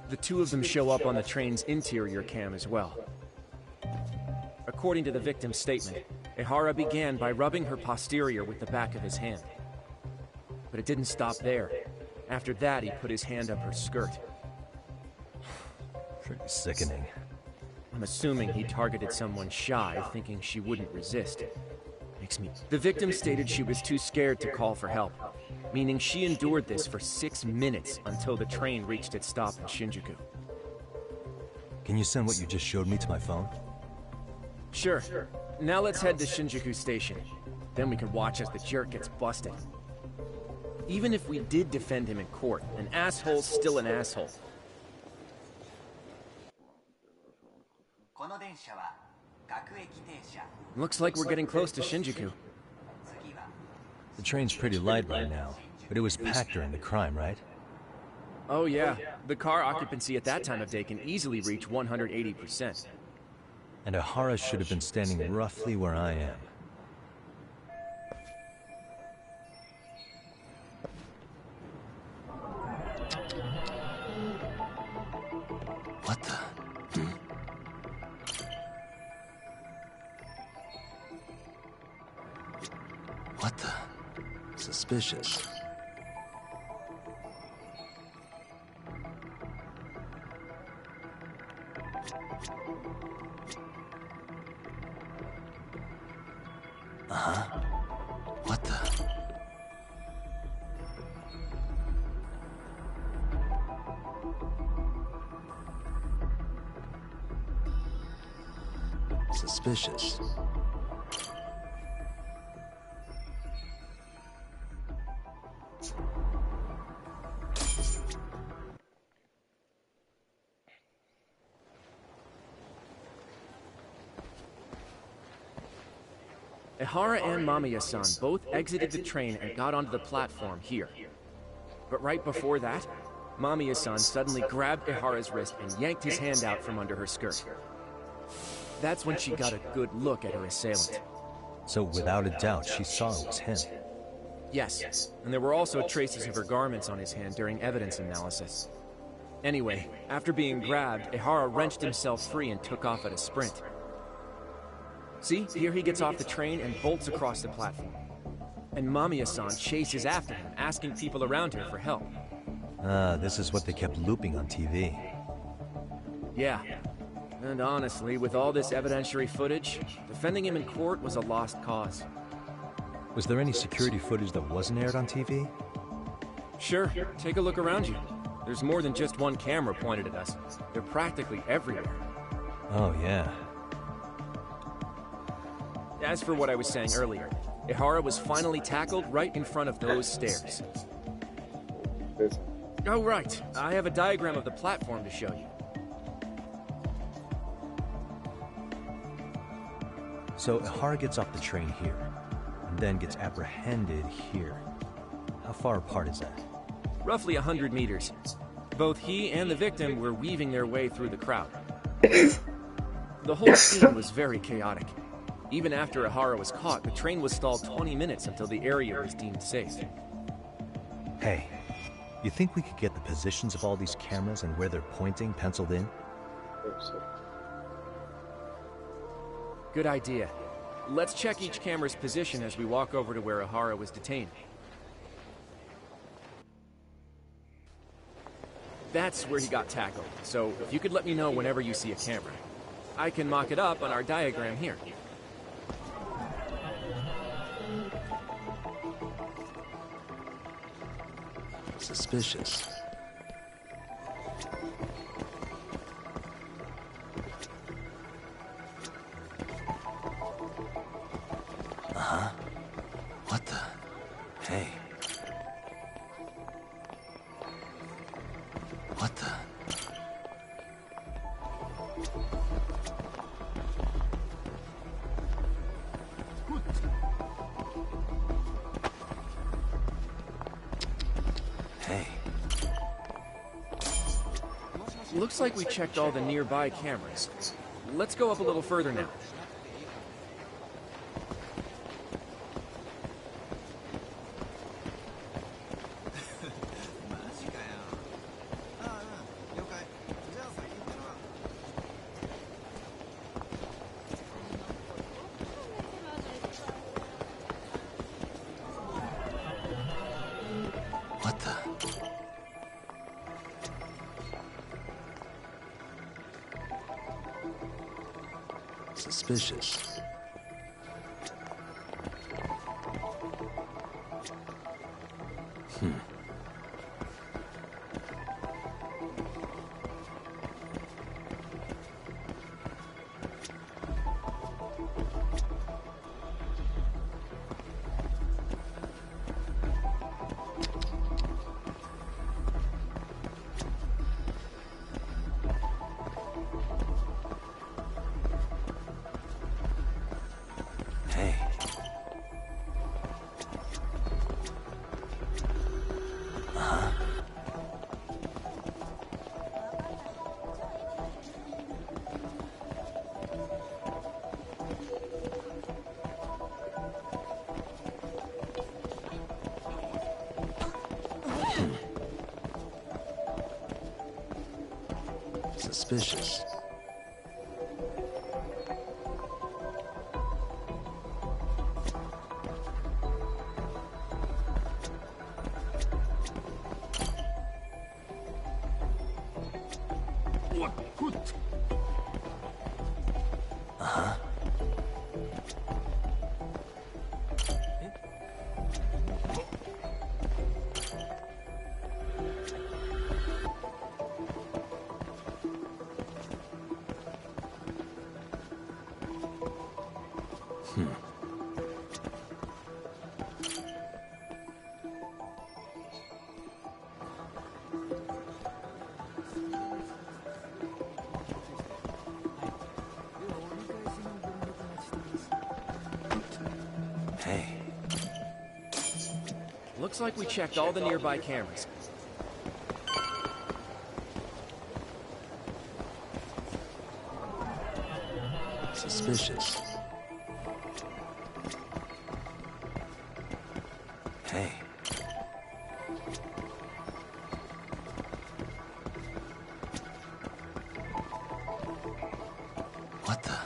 Speaker 10: The two of them show up on the train's interior cam as well. According to the victim's statement, Ehara began by rubbing her posterior with the back of his hand. But it didn't stop there. After that, he put his hand up her skirt.
Speaker 7: Pretty sickening.
Speaker 10: I'm assuming he targeted someone shy, thinking she wouldn't resist. Makes me... The victim stated she was too scared to call for help, meaning she endured this for 6 minutes until the train reached its stop in Shinjuku.
Speaker 7: Can you send what you just showed me to my phone?
Speaker 10: Sure. Now let's head to Shinjuku Station. Then we can watch as the jerk gets busted. Even if we did defend him in court, an asshole's still an asshole. Looks like we're getting close to Shinjuku.
Speaker 7: The train's pretty light right now, but it was packed during the crime, right?
Speaker 10: Oh yeah, the car occupancy at that time of day can easily reach 180%.
Speaker 7: And Ihara should have been standing roughly where I am. What the? What the? Suspicious. Uh-huh. What the? Suspicious.
Speaker 10: Ihara and Mamiya-san both exited the train and got onto the platform here. But right before that, Mamiya-san suddenly grabbed Ihara's wrist and yanked his hand out from under her skirt. That's when she got a good look at her assailant.
Speaker 7: So without a doubt, she saw it was him.
Speaker 10: Yes, and there were also traces of her garments on his hand during evidence analysis. Anyway, after being grabbed, Ihara wrenched himself free and took off at a sprint. See, here he gets off the train and bolts across the platform. And Mamiya-san chases after him, asking people around here for help.
Speaker 7: This is what they kept looping on TV.
Speaker 10: Yeah. And honestly, with all this evidentiary footage, defending him in court was a lost cause.
Speaker 7: Was there any security footage that wasn't aired on TV?
Speaker 10: Sure, take a look around you. There's more than just one camera pointed at us. They're practically everywhere.
Speaker 7: Oh, yeah.
Speaker 10: As for what I was saying earlier, Ihara was finally tackled right in front of those stairs. Oh, right. I have a diagram of the platform to show you.
Speaker 7: So Ihara gets off the train here, and then gets apprehended here. How far apart is that?
Speaker 10: Roughly 100 meters. Both he and the victim were weaving their way through the crowd. The whole scene was very chaotic. Even after Ihara was caught, the train was stalled 20 minutes until the area was deemed safe.
Speaker 7: Hey, you think we could get the positions of all these cameras and where they're pointing penciled in?
Speaker 10: Good idea. Let's check each camera's position as we walk over to where Ihara was detained. That's where he got tackled, so if you could let me know whenever you see a camera. I can mock it up on our diagram here.
Speaker 7: Suspicious. Uh-huh. What the? Hey. What the? Hey.
Speaker 10: Looks like we checked all the nearby cameras. Let's go up a little further now.
Speaker 7: What the? Suspicious. Suspicious. Hey.
Speaker 10: Looks like we checked all the nearby cameras.
Speaker 7: Suspicious. Hey. What the?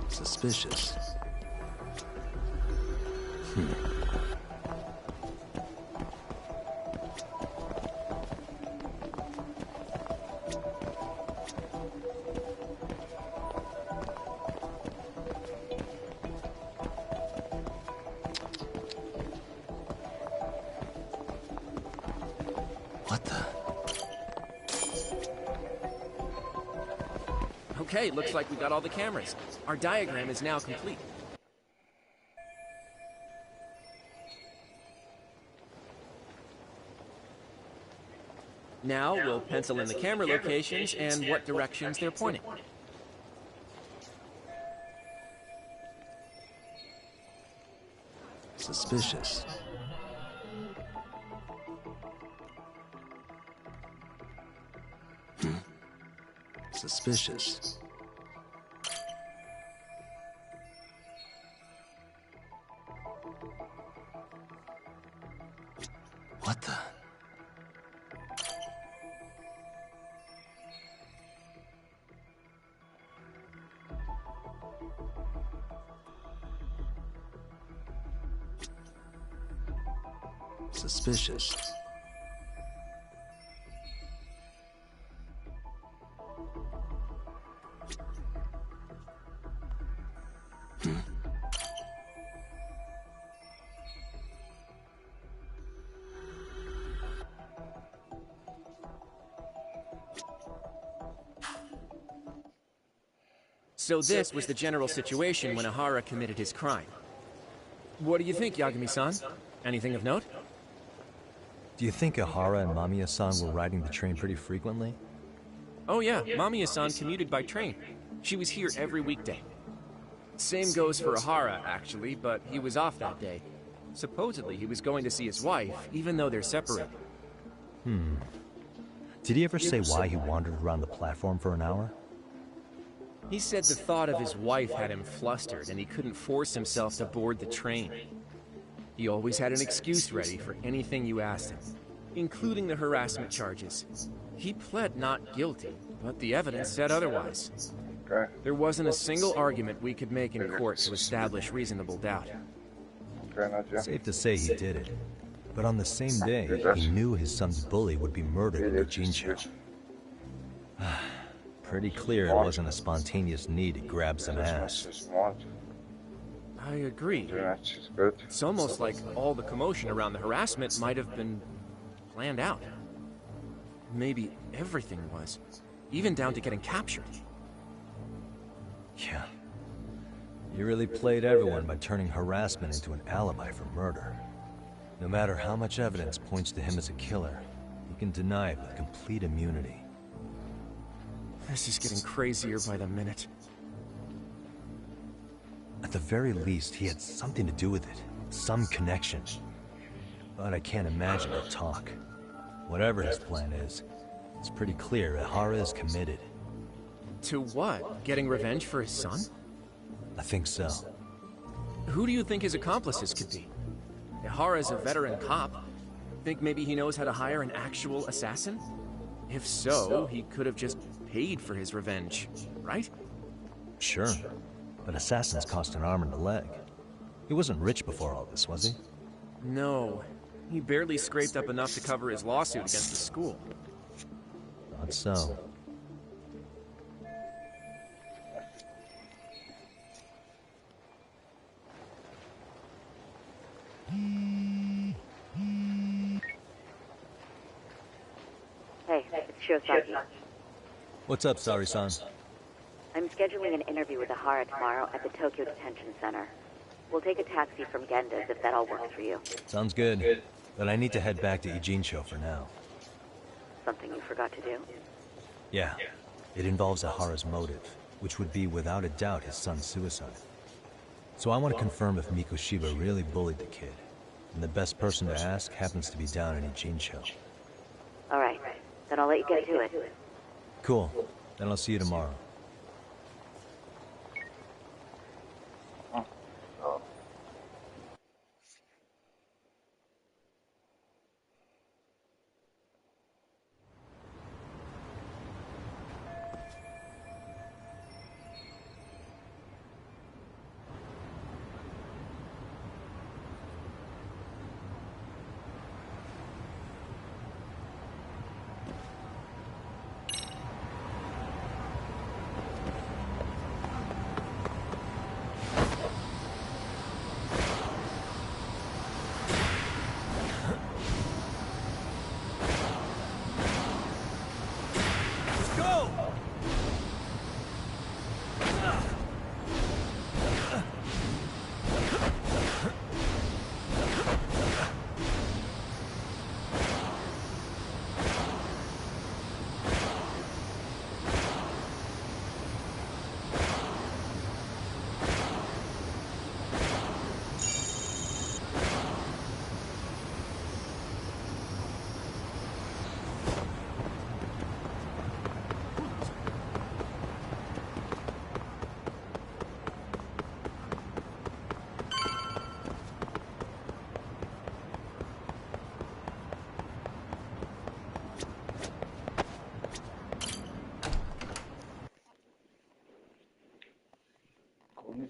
Speaker 7: Suspicious. What the?
Speaker 10: Okay, looks like we got all the cameras. Our diagram is now complete. Now we'll pencil in the camera locations and what directions they're pointing.
Speaker 7: Suspicious. Suspicious. What the? Suspicious.
Speaker 10: So this was the general situation when Ihara committed his crime. What do you think, Yagami-san? Anything of note?
Speaker 7: Do you think Ihara and Mamiya-san were riding the train pretty frequently?
Speaker 10: Oh yeah, Mamiya-san commuted by train. She was here every weekday. Same goes for Ihara, actually, but he was off that day. Supposedly, he was going to see his wife, even though they're separated.
Speaker 7: Did he ever say why he wandered around the platform for an hour?
Speaker 10: He said the thought of his wife had him flustered, and he couldn't force himself to board the train. He always had an excuse ready for anything you asked him, including the harassment charges. He pled not guilty, but the evidence said otherwise. There wasn't a single argument we could make in court to establish reasonable doubt.
Speaker 7: Safe to say he did it. But on the same day, he knew his son's bully would be murdered in Ijincho. Pretty clear it wasn't a spontaneous need to grab some ass.
Speaker 10: I agree. It's almost like all the commotion around the harassment might have been planned out. Maybe everything was, even down to getting captured.
Speaker 7: Yeah. You really played everyone by turning harassment into an alibi for murder. No matter how much evidence points to him as a killer, you can deny it with complete immunity.
Speaker 10: This is getting crazier by the minute.
Speaker 7: At the very least, he had something to do with it. Some connection. But I can't imagine he'll talk. Whatever his plan is, it's pretty clear Ihara is committed.
Speaker 10: To what? Getting revenge for his son?
Speaker 7: I think so.
Speaker 10: Who do you think his accomplices could be? Ihara is a veteran cop. Think maybe he knows how to hire an actual assassin? If so, he could have just paid for his revenge, right?
Speaker 7: Sure, but assassins cost an arm and a leg. He wasn't rich before all this, was he?
Speaker 10: No. He barely scraped up enough to cover his lawsuit against the school.
Speaker 7: Not so.
Speaker 19: Hey, it's Shiosaki.
Speaker 7: What's up, Sari-san?
Speaker 19: I'm scheduling an interview with Ihara tomorrow at the Tokyo Detention Center. We'll take a taxi from Genda's if that all works for you.
Speaker 7: Sounds good. But I need to head back to Ijincho for now.
Speaker 19: Something you forgot to do?
Speaker 7: Yeah. It involves Ihara's motive, which would be without a doubt his son's suicide. So I want to confirm if Mikoshiba really bullied the kid. And the best person to ask happens to be down in Ijincho.
Speaker 19: Alright, then I'll let you get to it.
Speaker 7: Cool. Then I'll see you tomorrow.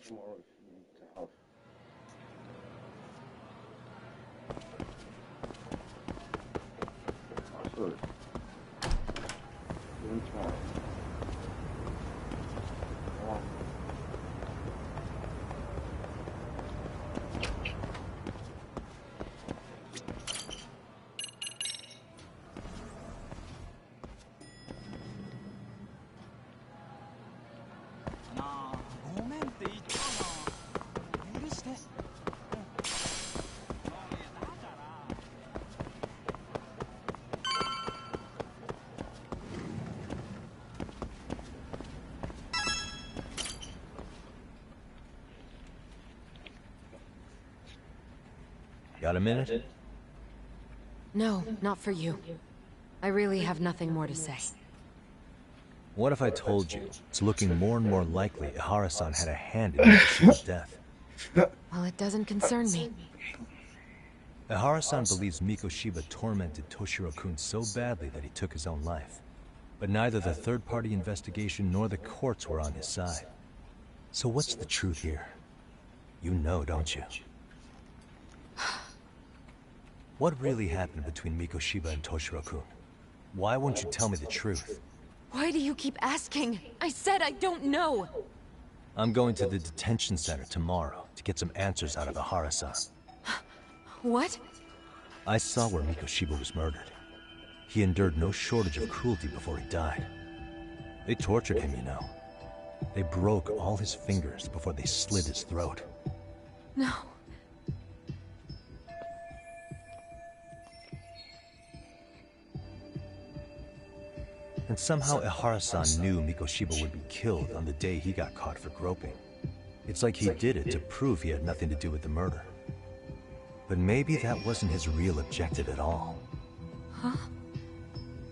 Speaker 14: Tomorrow if you need to help. Absolutely. Doing tomorrow.
Speaker 7: Got a minute?
Speaker 12: No, not for you. I really have nothing more to say.
Speaker 7: What if I told you it's looking more and more likely Ihara-san had a hand in Mikoshiba's death?
Speaker 12: Well, it doesn't concern me.
Speaker 7: Ihara-san believes Mikoshiba tormented Toshiro-kun so badly that he took his own life. But neither the third-party investigation nor the courts were on his side. So what's the truth here? You know, don't you? What really happened between Mikoshiba and Toshiro-kun? Why won't you tell me the truth?
Speaker 12: Why do you keep asking? I said I don't know!
Speaker 7: I'm going to the detention center tomorrow to get some answers out of Ihara-san.
Speaker 12: What?
Speaker 7: I saw where Mikoshiba was murdered. He endured no shortage of cruelty before he died. They tortured him, you know. They broke all his fingers before they slit his throat.
Speaker 12: No.
Speaker 7: And somehow Ihara-san knew Mikoshiba would be killed on the day he got caught for groping. It's like he did it to prove he had nothing to do with the murder. But maybe that wasn't his real objective at all.
Speaker 12: Huh?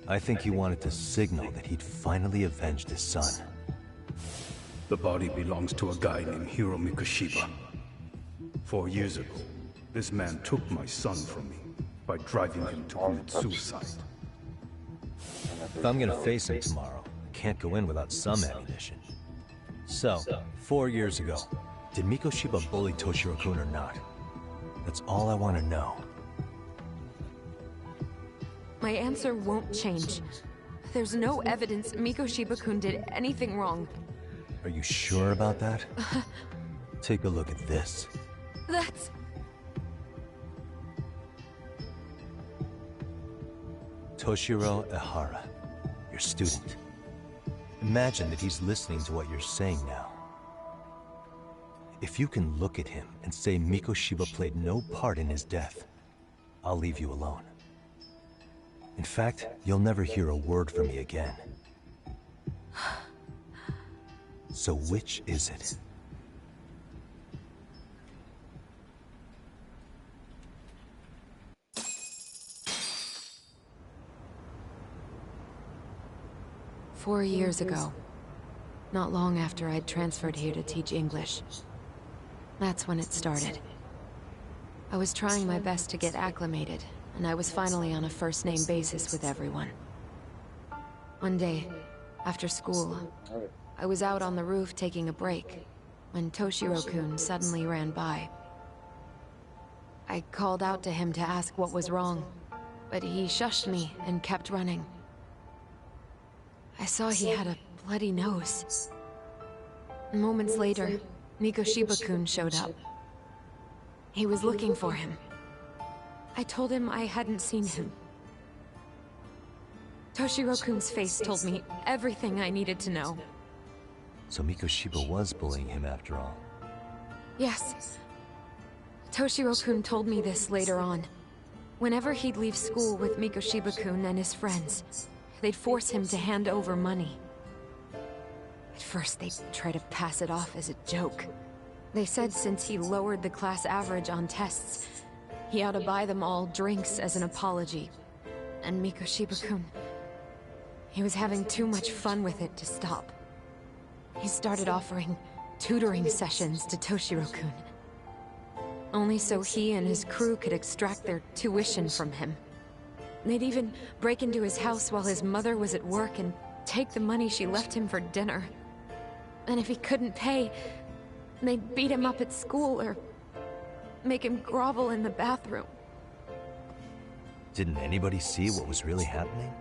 Speaker 7: I think he wanted to signal that he'd finally avenged his son.
Speaker 1: The body belongs to a guy named Hiro Mikoshiba. 4 years ago, this man took my son from me by driving him to commit suicide.
Speaker 7: If I'm gonna face him tomorrow, I can't go in without some ammunition. So, 4 years ago, did Mikoshiba bully Toshiro-kun or not? That's all I want to know.
Speaker 12: My answer won't change. There's no evidence Mikoshiba-kun did anything wrong.
Speaker 7: Are you sure about that? Take a look at this.
Speaker 12: That's...
Speaker 7: Toshiro Ehara, your student. Imagine that he's listening to what you're saying now. If you can look at him and say Mikoshiba played no part in his death, I'll leave you alone. In fact, you'll never hear a word from me again. So which is it?
Speaker 12: "4 years ago, not long after I'd transferred here to teach English. That's when it started. I was trying my best to get acclimated, and I was finally on a first-name basis with everyone. One day, after school, I was out on the roof taking a break, when Toshiro-kun suddenly ran by. I called out to him to ask what was wrong, but he shushed me and kept running. I saw he had a bloody nose. Moments later, Mikoshiba-kun showed up. He was looking for him. I told him I hadn't seen him. Toshiro-kun's face told me everything I needed to know.
Speaker 7: So Mikoshiba was bullying him after all.
Speaker 12: Yes. Toshiro-kun told me this later on. Whenever he'd leave school with Mikoshiba-kun and his friends, they'd force him to hand over money. At first, they'd try to pass it off as a joke. They said since he lowered the class average on tests, he ought to buy them all drinks as an apology. And Mikoshiba-kun, he was having too much fun with it to stop. He started offering tutoring sessions to Toshiro-kun. Only so he and his crew could extract their tuition from him. They'd even break into his house while his mother was at work and take the money she left him for dinner. And if he couldn't pay, they'd beat him up at school or make him grovel in the bathroom.
Speaker 7: Didn't anybody see what was really happening?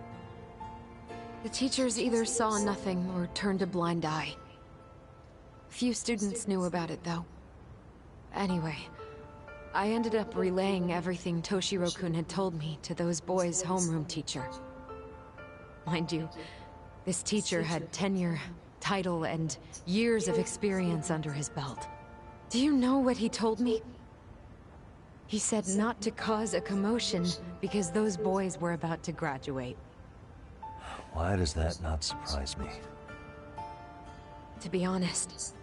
Speaker 12: The teachers either saw nothing or turned a blind eye. Few students knew about it, though. Anyway, I ended up relaying everything Toshiro-kun had told me to those boys' homeroom teacher. Mind you, this teacher had tenure, title, and years of experience under his belt. Do you know what he told me? He said not to cause a commotion because those boys were about to graduate.
Speaker 7: Why does that not surprise me?
Speaker 12: To be honest,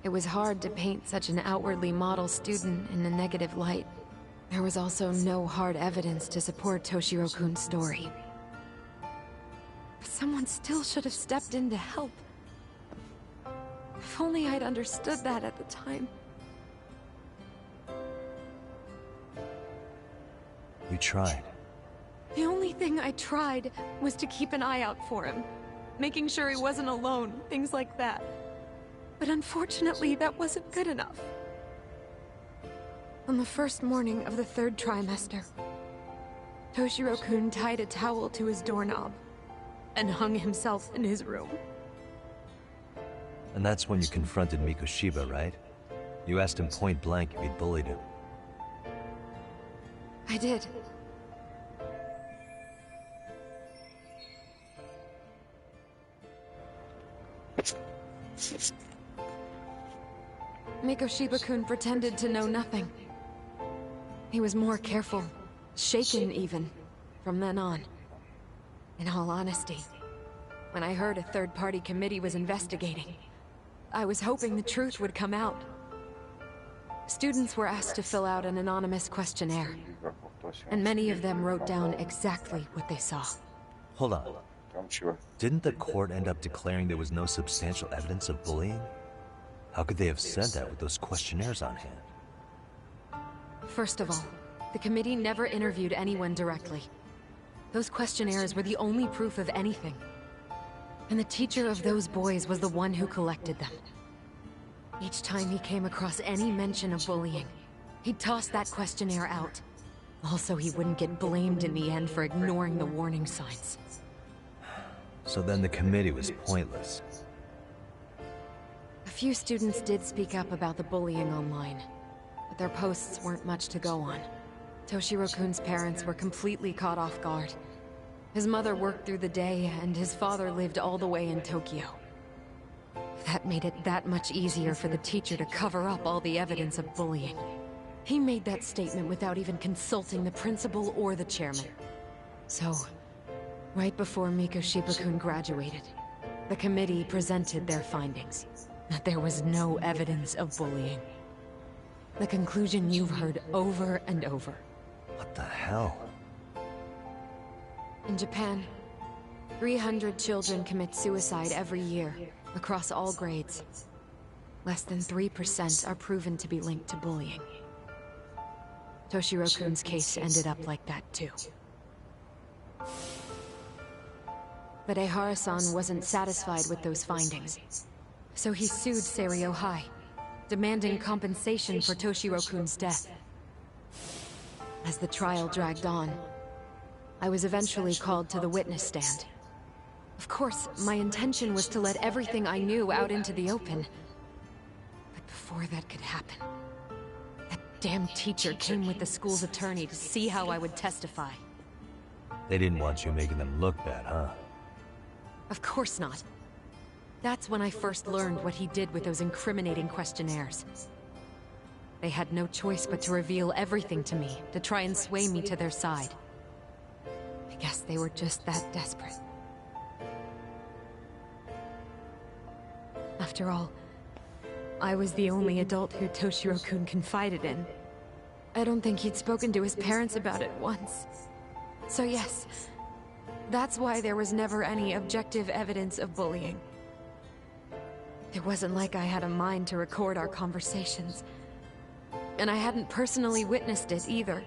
Speaker 12: it was hard to paint such an outwardly model student in a negative light. There was also no hard evidence to support Toshiro-kun's story. But someone still should have stepped in to help. If only I'd understood that at the time.
Speaker 7: You tried.
Speaker 12: The only thing I tried was to keep an eye out for him, making sure he wasn't alone, things like that. But unfortunately, that wasn't good enough. On the first morning of the 3rd trimester, Toshiro-kun tied a towel to his doorknob and hung himself in his room.
Speaker 7: And that's when you confronted Mikoshiba, right? You asked him point blank if he'd bullied him.
Speaker 12: I did. Mikoshiba-kun pretended to know nothing. He was more careful, shaken even, from then on. In all honesty, when I heard a third-party committee was investigating, I was hoping the truth would come out. Students were asked to fill out an anonymous questionnaire, and many of them wrote down exactly what they saw.
Speaker 7: Hold on. Didn't the court end up declaring there was no substantial evidence of bullying? How could they have said that with those questionnaires on hand?
Speaker 12: First of all, the committee never interviewed anyone directly. Those questionnaires were the only proof of anything. And the teacher of those boys was the one who collected them. Each time he came across any mention of bullying, he'd toss that questionnaire out. Also, he wouldn't get blamed in the end for ignoring the warning signs.
Speaker 7: So then the committee was pointless.
Speaker 12: A few students did speak up about the bullying online, but their posts weren't much to go on. Toshiro-kun's parents were completely caught off guard. His mother worked through the day, and his father lived all the way in Tokyo. That made it that much easier for the teacher to cover up all the evidence of bullying. He made that statement without even consulting the principal or the chairman. So, right before Mikoshiba-kun graduated, the committee presented their findings, that there was no evidence of bullying. The conclusion you've heard over and over.
Speaker 7: What the hell?
Speaker 12: In Japan, 300 children commit suicide every year, across all grades. Less than 3% are proven to be linked to bullying. Toshiro-kun's case ended up like that too. But Ehara-san wasn't satisfied with those findings, so he sued Seiryo High, demanding compensation for Toshiro-kun's death. As the trial dragged on, I was eventually called to the witness stand. Of course, my intention was to let everything I knew out into the open. But before that could happen, that damn teacher came with the school's attorney to see how I would testify.
Speaker 7: They didn't want you making them look bad, huh?
Speaker 12: Of course not. That's when I first learned what he did with those incriminating questionnaires. They had no choice but to reveal everything to me, to try and sway me to their side. I guess they were just that desperate. After all, I was the only adult who Toshiro-kun confided in. I don't think he'd spoken to his parents about it once. So yes, that's why there was never any objective evidence of bullying. It wasn't like I had a mind to record our conversations. And I hadn't personally witnessed it either.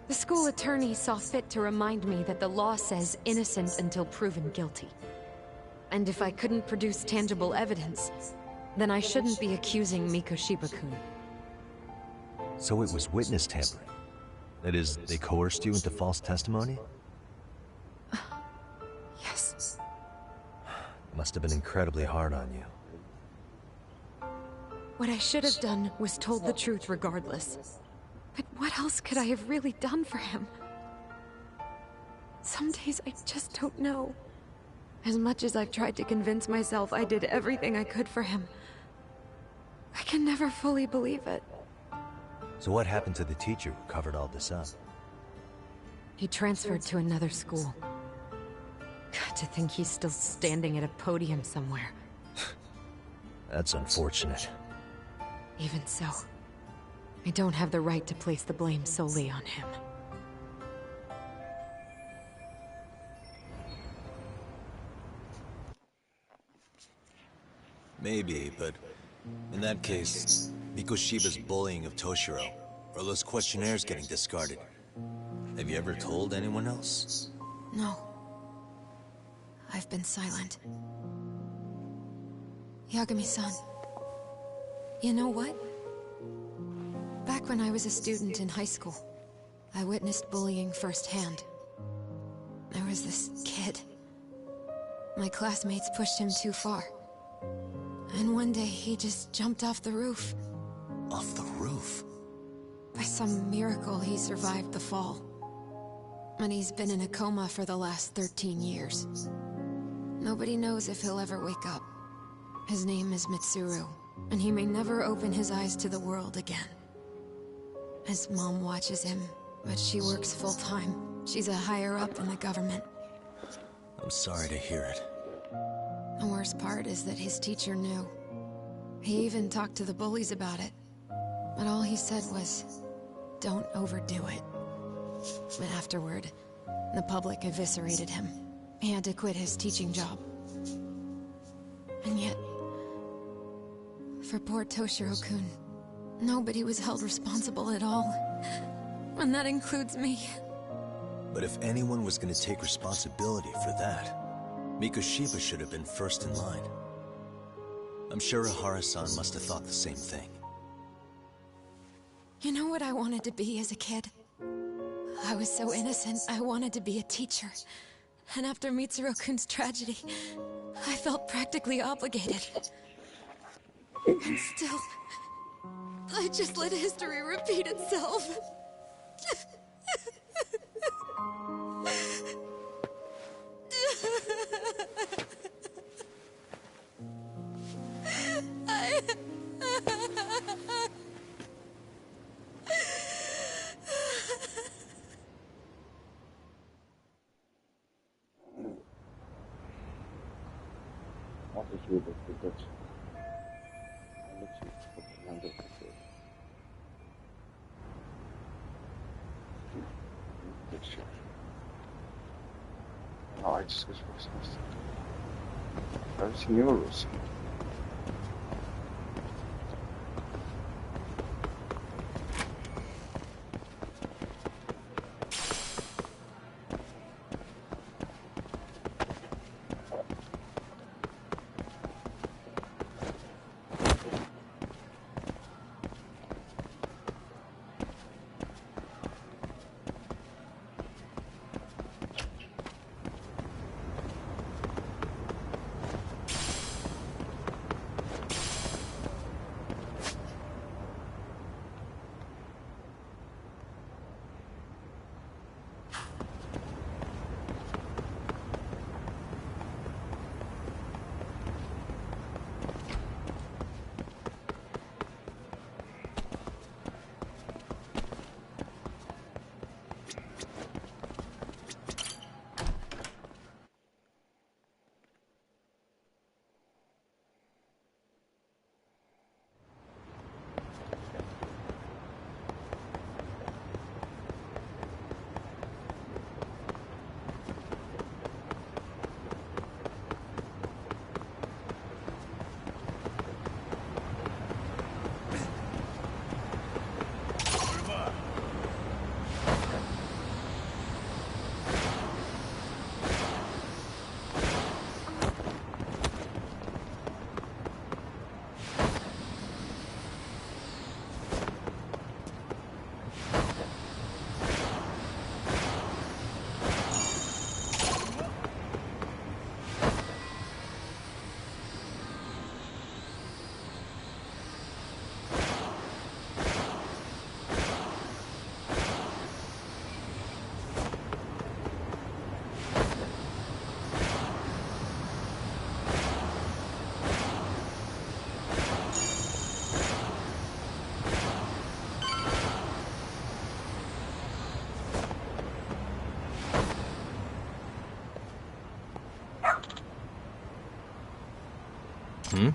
Speaker 12: The school attorney saw fit to remind me that the law says innocent until proven guilty. And if I couldn't produce tangible evidence, then I shouldn't be accusing Mikoshiba-kun.
Speaker 7: So it was witness tampering? That is, they coerced you into false testimony?
Speaker 12: Yes.
Speaker 7: It must have been incredibly hard on you.
Speaker 12: What I should have done was told the truth regardless. But what else could I have really done for him? Some days I just don't know. As much as I've tried to convince myself I did everything I could for him, I can never fully believe it.
Speaker 7: So what happened to the teacher who covered all this up?
Speaker 12: He transferred to another school. God, to think he's still standing at a podium somewhere.
Speaker 7: That's unfortunate.
Speaker 12: Even so, I don't have the right to place the blame solely on him.
Speaker 7: Maybe, but in that case, Mikoshiba's bullying of Toshiro, or those questionnaires getting discarded. Have you ever told anyone else?
Speaker 12: No. I've been silent. Yagami-san, you know what? Back when I was a student in high school, I witnessed bullying firsthand. There was this kid. My classmates pushed him too far. And one day he just jumped off the roof.
Speaker 7: Off the roof?
Speaker 12: By some miracle, he survived the fall. And he's been in a coma for the last 13 years. Nobody knows if he'll ever wake up. His name is Mitsuru, and he may never open his eyes to the world again. His mom watches him, but she works full-time. She's a higher-up in the government.
Speaker 7: I'm sorry to hear it.
Speaker 12: The worst part is that his teacher knew. He even talked to the bullies about it. But all he said was, don't overdo it. And afterward, the public eviscerated him. He had to quit his teaching job. And yet, for poor Toshiro-kun, nobody was held responsible at all. And that includes me.
Speaker 7: But if anyone was going to take responsibility for that, Mikoshiba should have been first in line. I'm sure Ihara-san must have thought the same thing.
Speaker 12: You know what I wanted to be as a kid? I was so innocent, I wanted to be a teacher. And after Mitsuru-kun's tragedy, I felt practically obligated. And still, I just let history repeat itself.
Speaker 14: Euros.
Speaker 7: Hmm?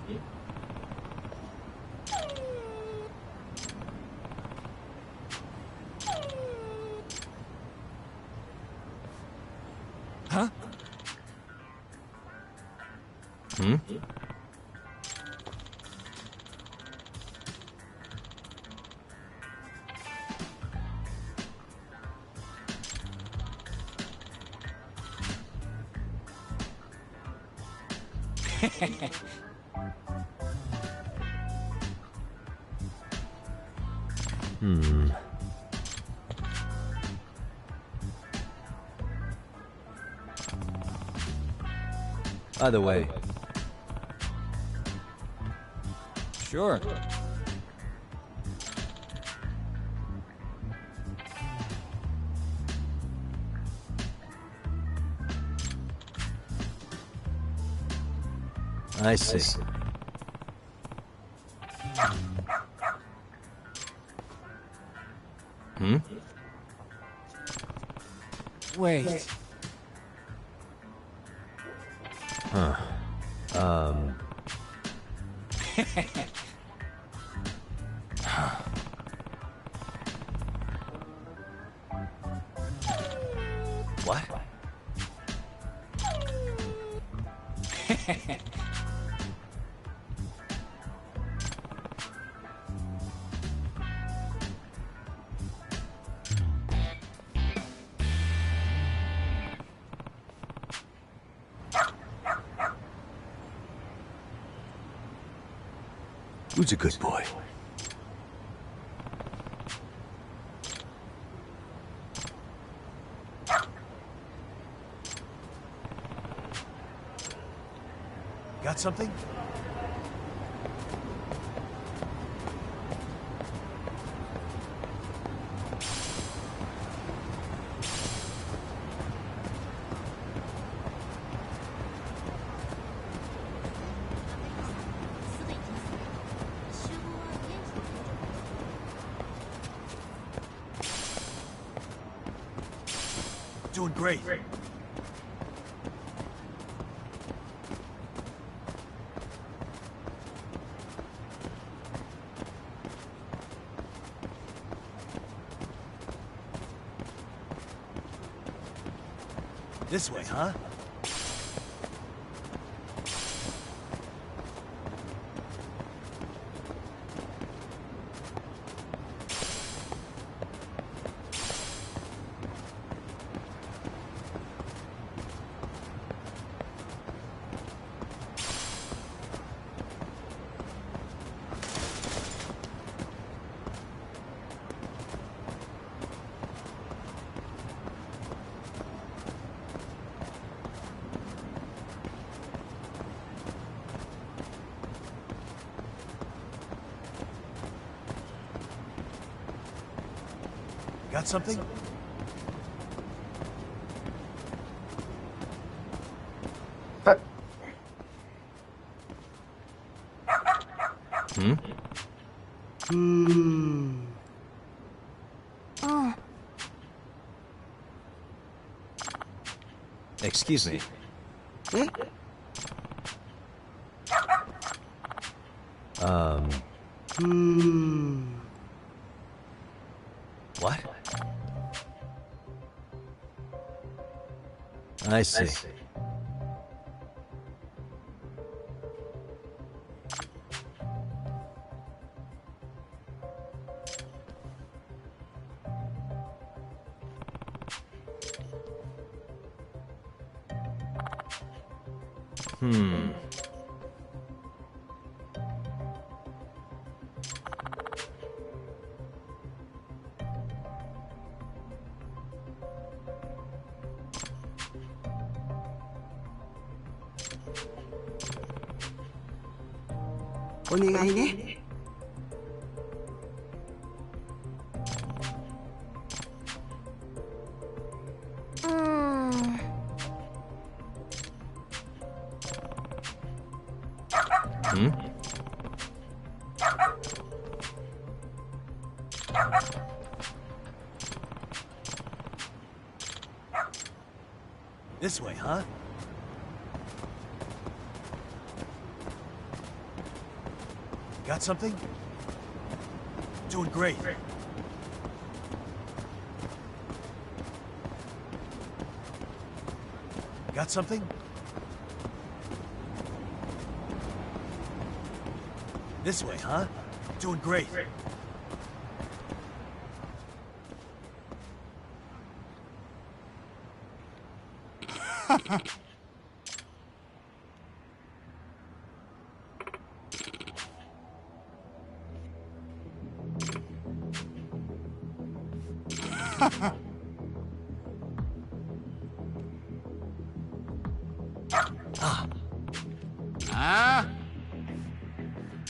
Speaker 18: Huh?
Speaker 7: Hmm? Hmm. By the way.
Speaker 18: Sure.
Speaker 7: I see. Hmm?
Speaker 18: Wait.
Speaker 7: Huh. What? Who's a good boy?
Speaker 15: Got something? Doing great. This way, huh? Got something?
Speaker 9: Oh.
Speaker 7: Excuse me. What? I see.
Speaker 15: This way, huh? Got something? Doing great. Got something? This way, huh? Doing great.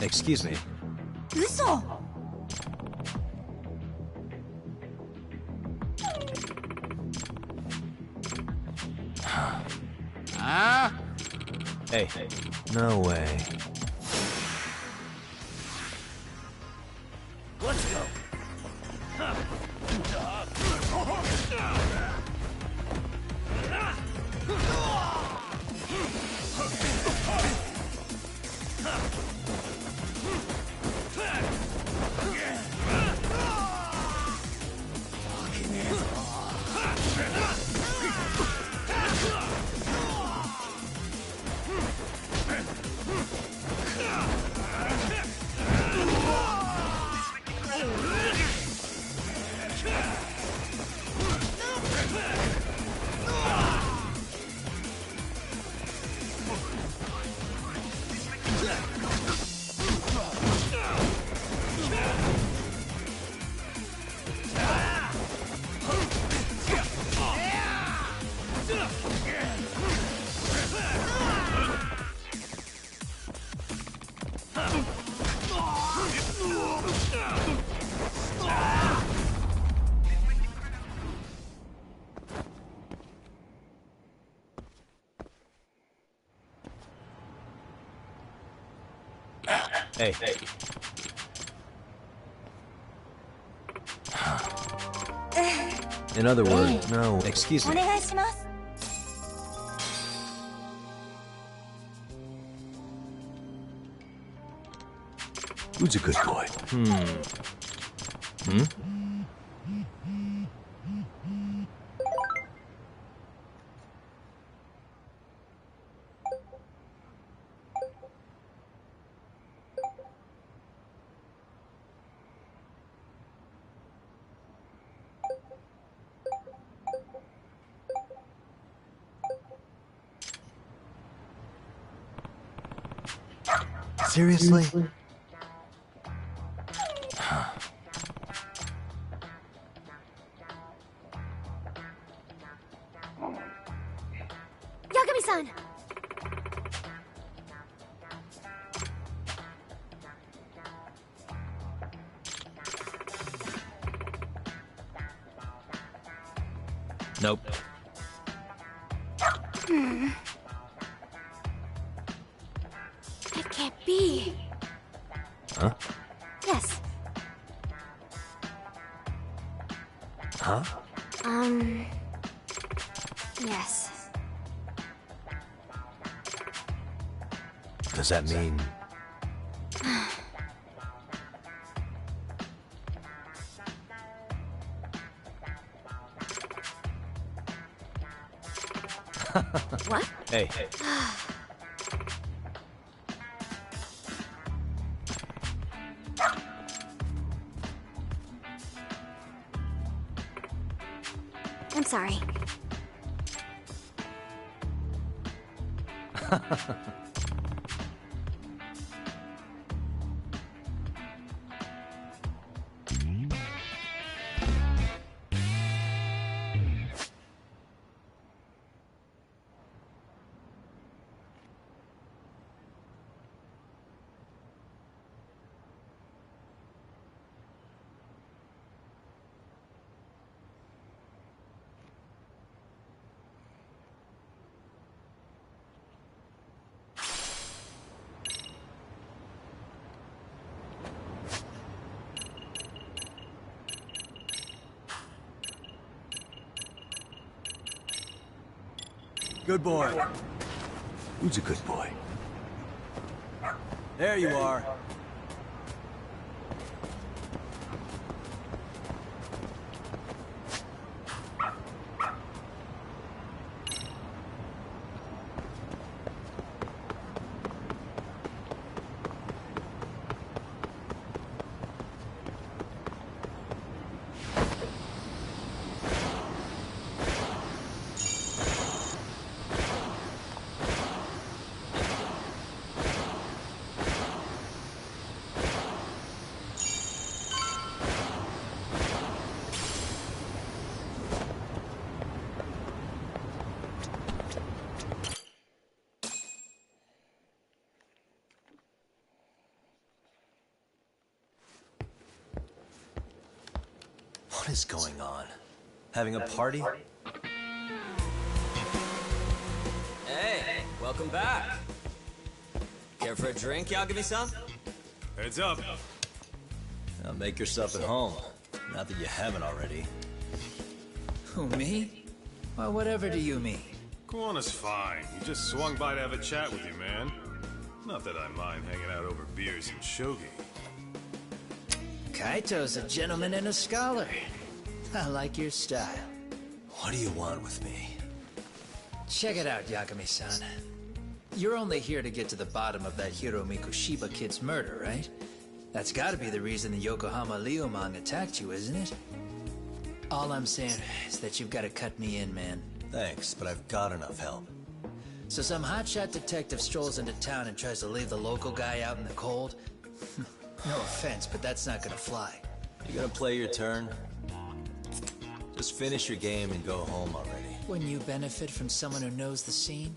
Speaker 7: Excuse me.
Speaker 9: 嘘。
Speaker 7: Hey, no way.
Speaker 15: Let's go.
Speaker 7: Hey. In other words, no, excuse me. Who's a good boy? Seriously?
Speaker 9: Yagami-san!
Speaker 7: Nope.
Speaker 9: It can't be.
Speaker 7: Huh?
Speaker 9: Yes.
Speaker 7: Huh?
Speaker 9: Yes.
Speaker 7: Does that mean...
Speaker 9: What?
Speaker 7: Hey.
Speaker 9: I'm sorry.
Speaker 15: Good boy.
Speaker 7: Who's a good boy?
Speaker 15: There you are.
Speaker 7: What is going on? Having a party?
Speaker 21: Hey, welcome back. Care for a drink, Yagami-san?
Speaker 6: Heads up.
Speaker 7: Now make yourself at home. Not that you haven't already.
Speaker 22: Who, me? Well, whatever do you mean?
Speaker 6: Kuwana's fine. He just swung by to have a chat with you, man. Not that I mind hanging out over beers and shogi.
Speaker 22: Kaito's a gentleman and a scholar. I like your style.
Speaker 7: What do you want with me?
Speaker 22: Check it out, Yagami-san. You're only here to get to the bottom of that Hiro Mikoshiba kid's murder, right? That's gotta be the reason the Yokohama Liumang attacked you, isn't it? All I'm saying is that you've gotta cut me in, man.
Speaker 7: Thanks, but I've got enough help.
Speaker 22: So some hotshot detective strolls into town and tries to leave the local guy out in the cold? No offense, but that's not gonna fly.
Speaker 7: You gonna play your turn? Just finish your game and go home already.
Speaker 22: When you benefit from someone who knows the scene?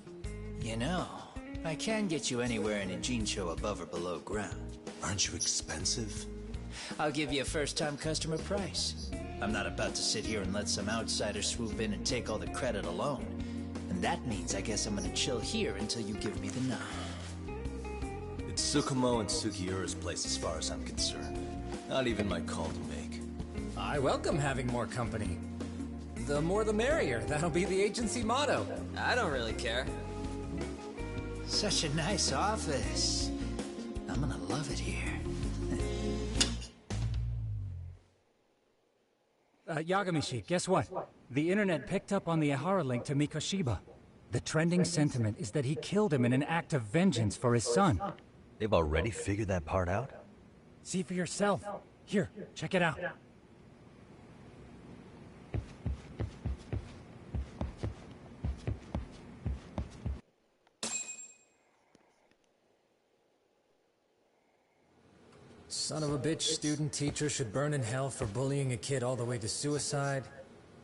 Speaker 22: You know, I can get you anywhere in a Ijincho above or below ground.
Speaker 7: Aren't you expensive?
Speaker 22: I'll give you a first-time customer price. I'm not about to sit here and let some outsider swoop in and take all the credit alone. And that means I guess I'm gonna chill here until you give me the nod.
Speaker 7: It's Tsukumo and Sugiura's place as far as I'm concerned. Not even my call to make.
Speaker 8: I welcome having more company. The more the merrier. That'll be the agency motto.
Speaker 21: I don't really care.
Speaker 22: Such a nice office. I'm gonna love it here.
Speaker 8: Yagamishi, guess what? The internet picked up on the Ehara link to Mikoshiba. The trending sentiment is that he killed him in an act of vengeance for his son.
Speaker 7: They've already figured that part out?
Speaker 8: See for yourself. Here, check it out. Son of a bitch student teacher should burn in hell for bullying a kid all the way to suicide.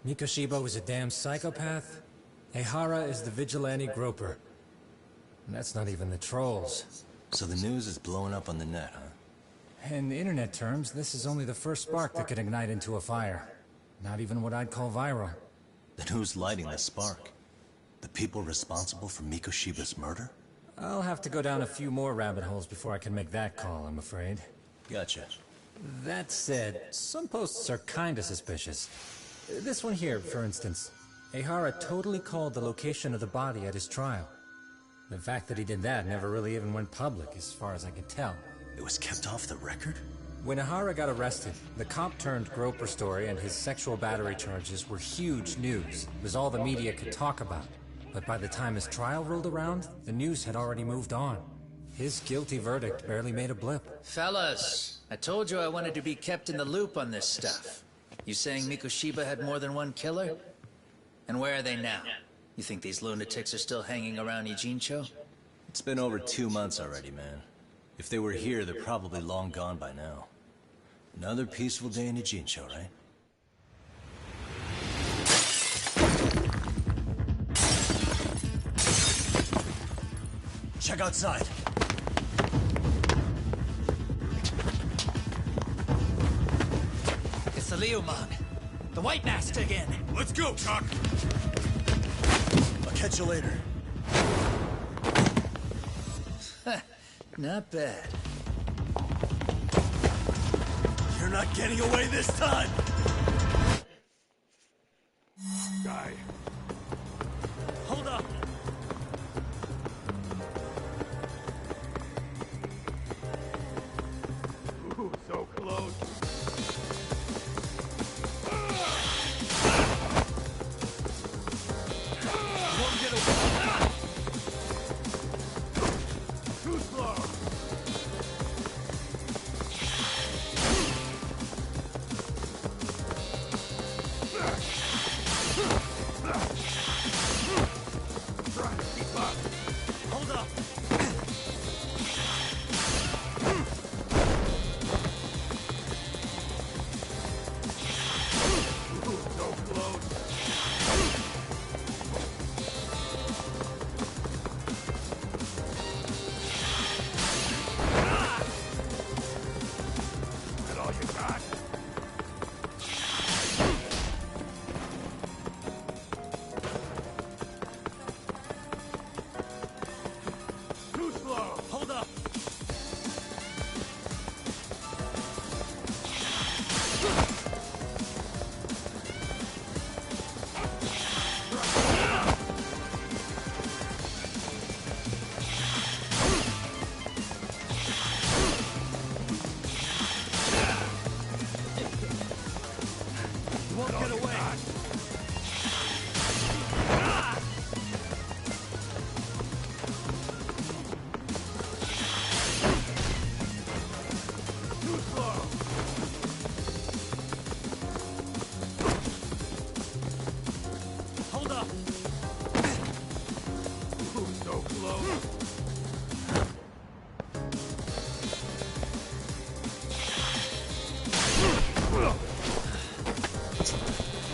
Speaker 8: Mikoshiba was a damn psychopath. Ehara is the vigilante groper. And that's not even the trolls.
Speaker 7: So the news is blowing up on the net, huh?
Speaker 8: In internet terms, this is only the first spark that could ignite into a fire. Not even what I'd call viral.
Speaker 7: Then who's lighting the spark? The people responsible for Mikoshiba's murder?
Speaker 8: I'll have to go down a few more rabbit holes before I can make that call, I'm afraid.
Speaker 7: Gotcha.
Speaker 8: That said, some posts are kinda suspicious. This one here, for instance. Ehara totally called the location of the body at his trial. The fact that he did that never really even went public, as far as I can tell.
Speaker 7: It was kept off the record?
Speaker 8: When Ehara got arrested, the cop-turned-groper story and his sexual battery charges were huge news. It was all the media could talk about. But by the time his trial rolled around, the news had already moved on. His guilty verdict barely made a blip.
Speaker 22: Fellas, I told you I wanted to be kept in the loop on this stuff. You saying Mikoshiba had more than one killer? And where are they now? You think these lunatics are still hanging around Ijincho?
Speaker 7: It's been over 2 months already, man. If they were here, they're probably long gone by now. Another peaceful day in Ijincho, right? Check outside.
Speaker 22: It's the Leomon. The White Mask again.
Speaker 6: Let's go, Chuck!
Speaker 7: I'll catch you later.
Speaker 22: Not bad.
Speaker 7: You're not getting away this time!
Speaker 6: Guy.
Speaker 7: Hold up!
Speaker 6: Ooh, so close. Too slow. Try to keep up.
Speaker 7: Hold up!
Speaker 6: Ooh, so close. That all you got? Too slow.
Speaker 7: Hold up!
Speaker 6: You won't get away. Too slow.
Speaker 7: Hold up!
Speaker 6: Ooh, so close.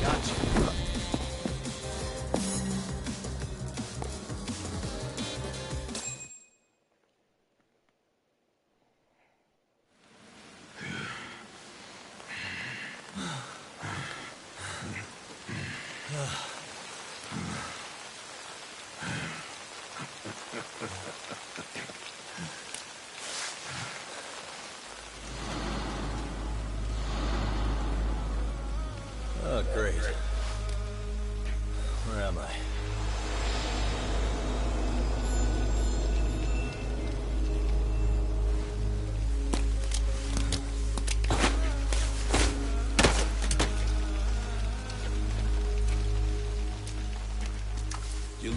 Speaker 7: Gotcha.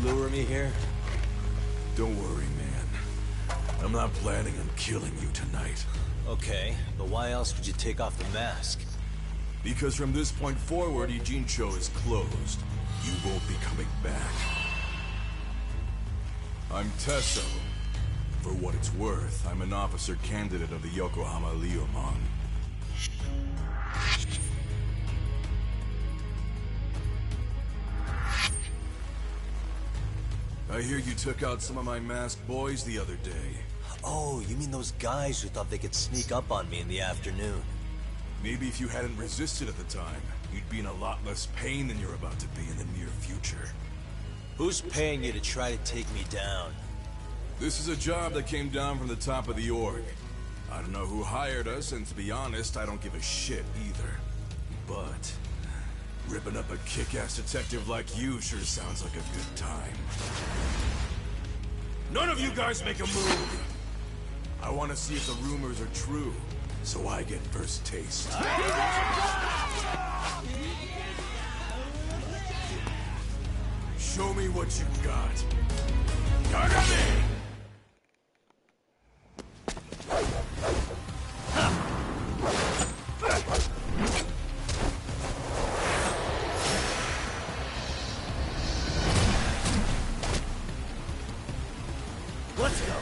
Speaker 7: lure me here?
Speaker 3: Don't worry, man. I'm not planning on killing you tonight.
Speaker 7: Okay, but why else would you take off the mask?
Speaker 3: Because from this point forward, Ijincho is closed. You won't be coming back. I'm Tesso. For what it's worth, I'm an officer candidate of the Yokohama Leomon. I hear you took out some of my masked boys the other day.
Speaker 7: Oh, you mean those guys who thought they could sneak up on me in the afternoon?
Speaker 3: Maybe if you hadn't resisted at the time, you'd be in a lot less pain than you're about to be in the near future.
Speaker 7: Who's paying you to try to take me down?
Speaker 3: This is a job that came down from the top of the org. I don't know who hired us, and to be honest, I don't give a shit either. But ripping up a kick-ass detective like you sure sounds like a good time. None of you guys make a move! I want to see if the rumors are true, so I get first taste. Show me what you got. Kagami!
Speaker 7: Let's go.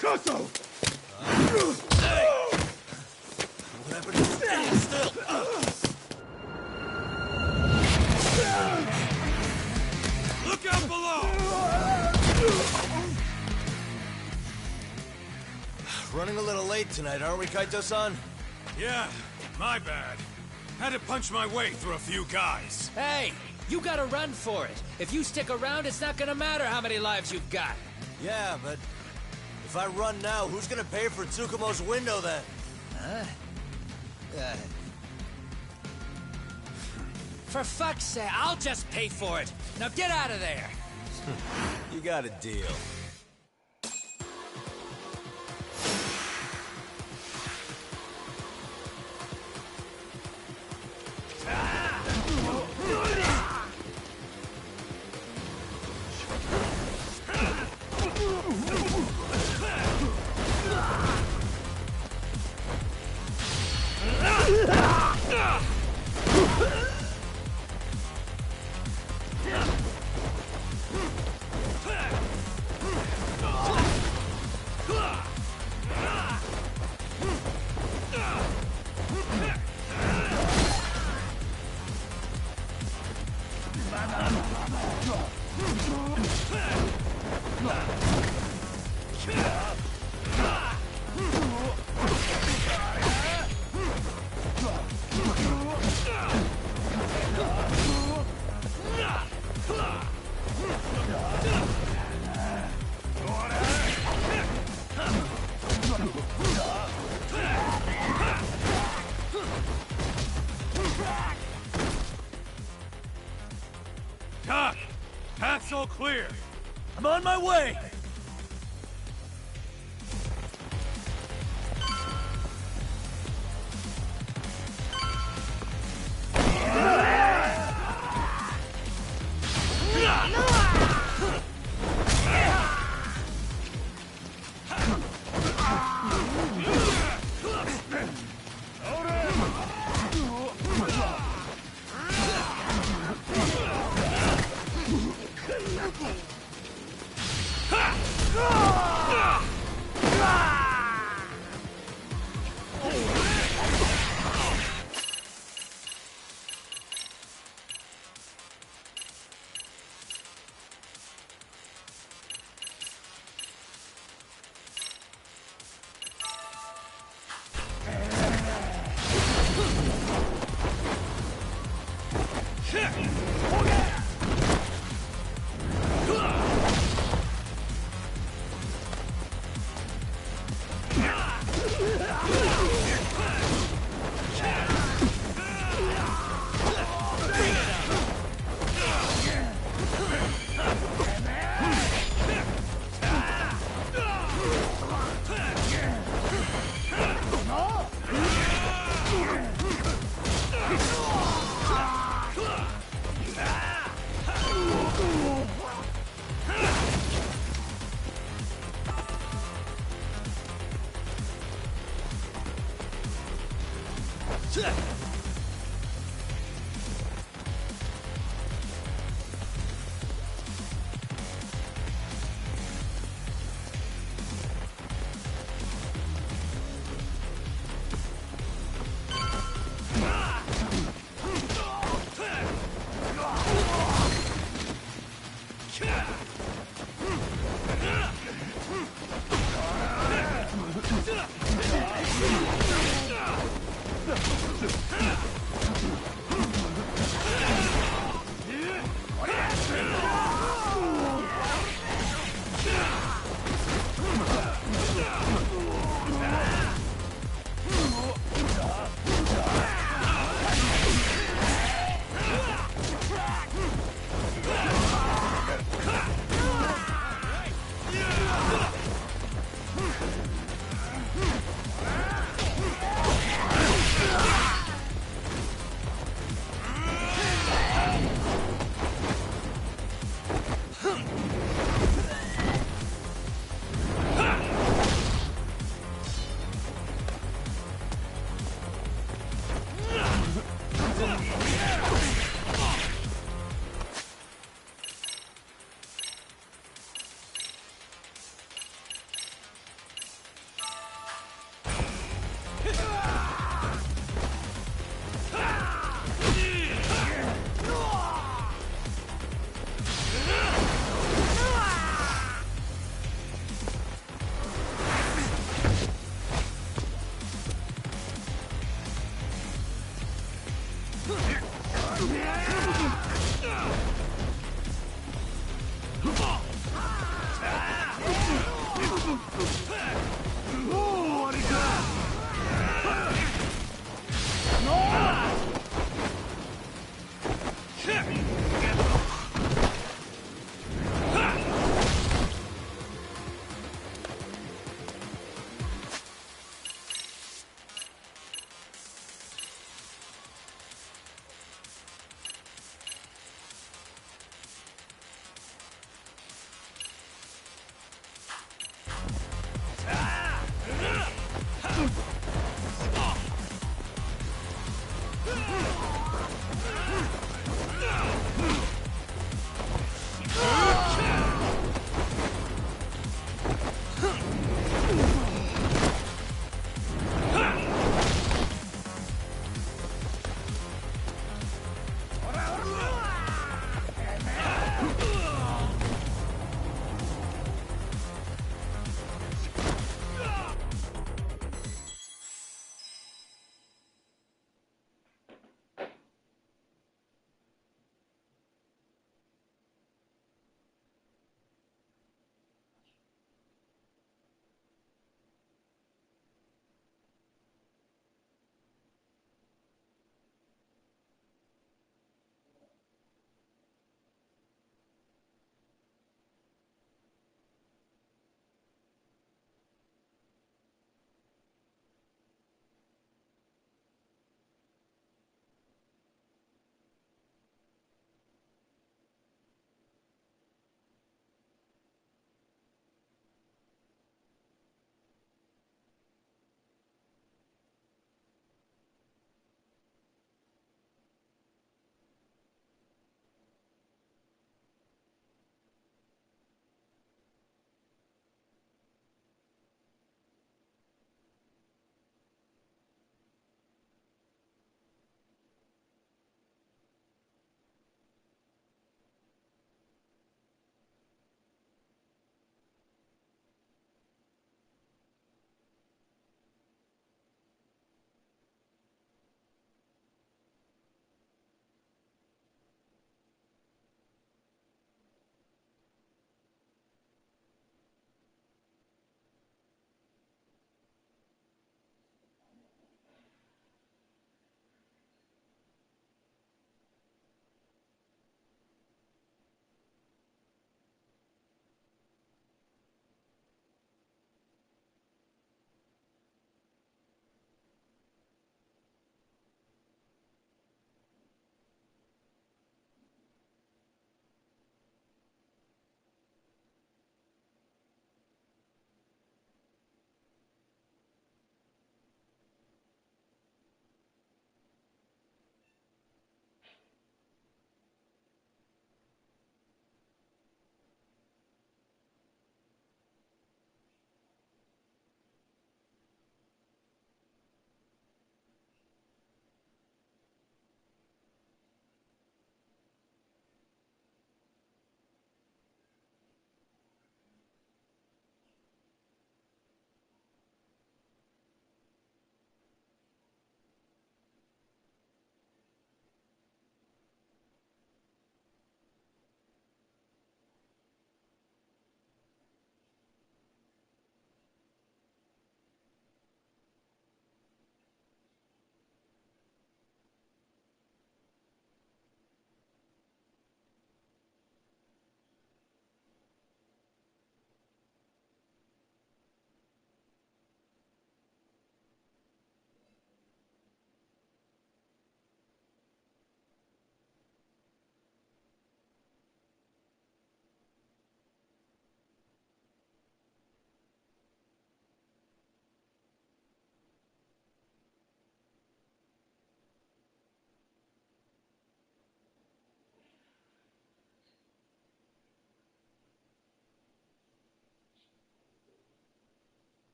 Speaker 3: Kato!
Speaker 7: Whatever it is, stand still!
Speaker 3: Look out below!
Speaker 7: Running a little late tonight, aren't we, Kaito-san?
Speaker 3: Yeah, my bad. Had to punch my way through a few guys.
Speaker 17: Hey,
Speaker 22: You gotta run for it. If you stick around, it's not gonna matter how many lives you've got.
Speaker 4: Yeah, but if I run now, who's gonna pay for Tsukumo's window then?
Speaker 22: Huh? For fuck's sake, I'll just pay for it. Now get out of there.
Speaker 4: You got a deal.
Speaker 6: Doc! Path's all clear!
Speaker 4: I'm on my way!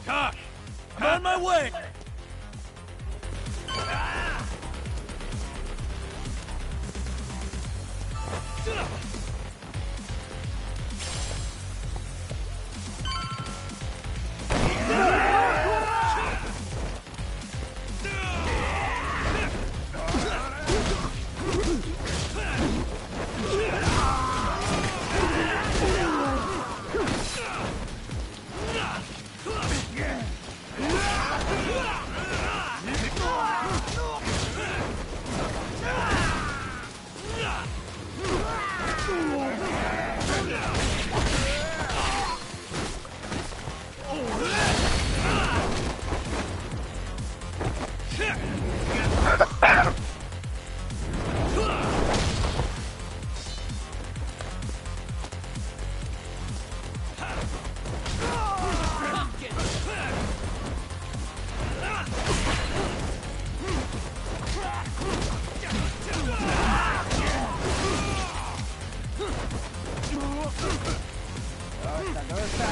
Speaker 2: Doc! I'm on my way! ¿Dónde está?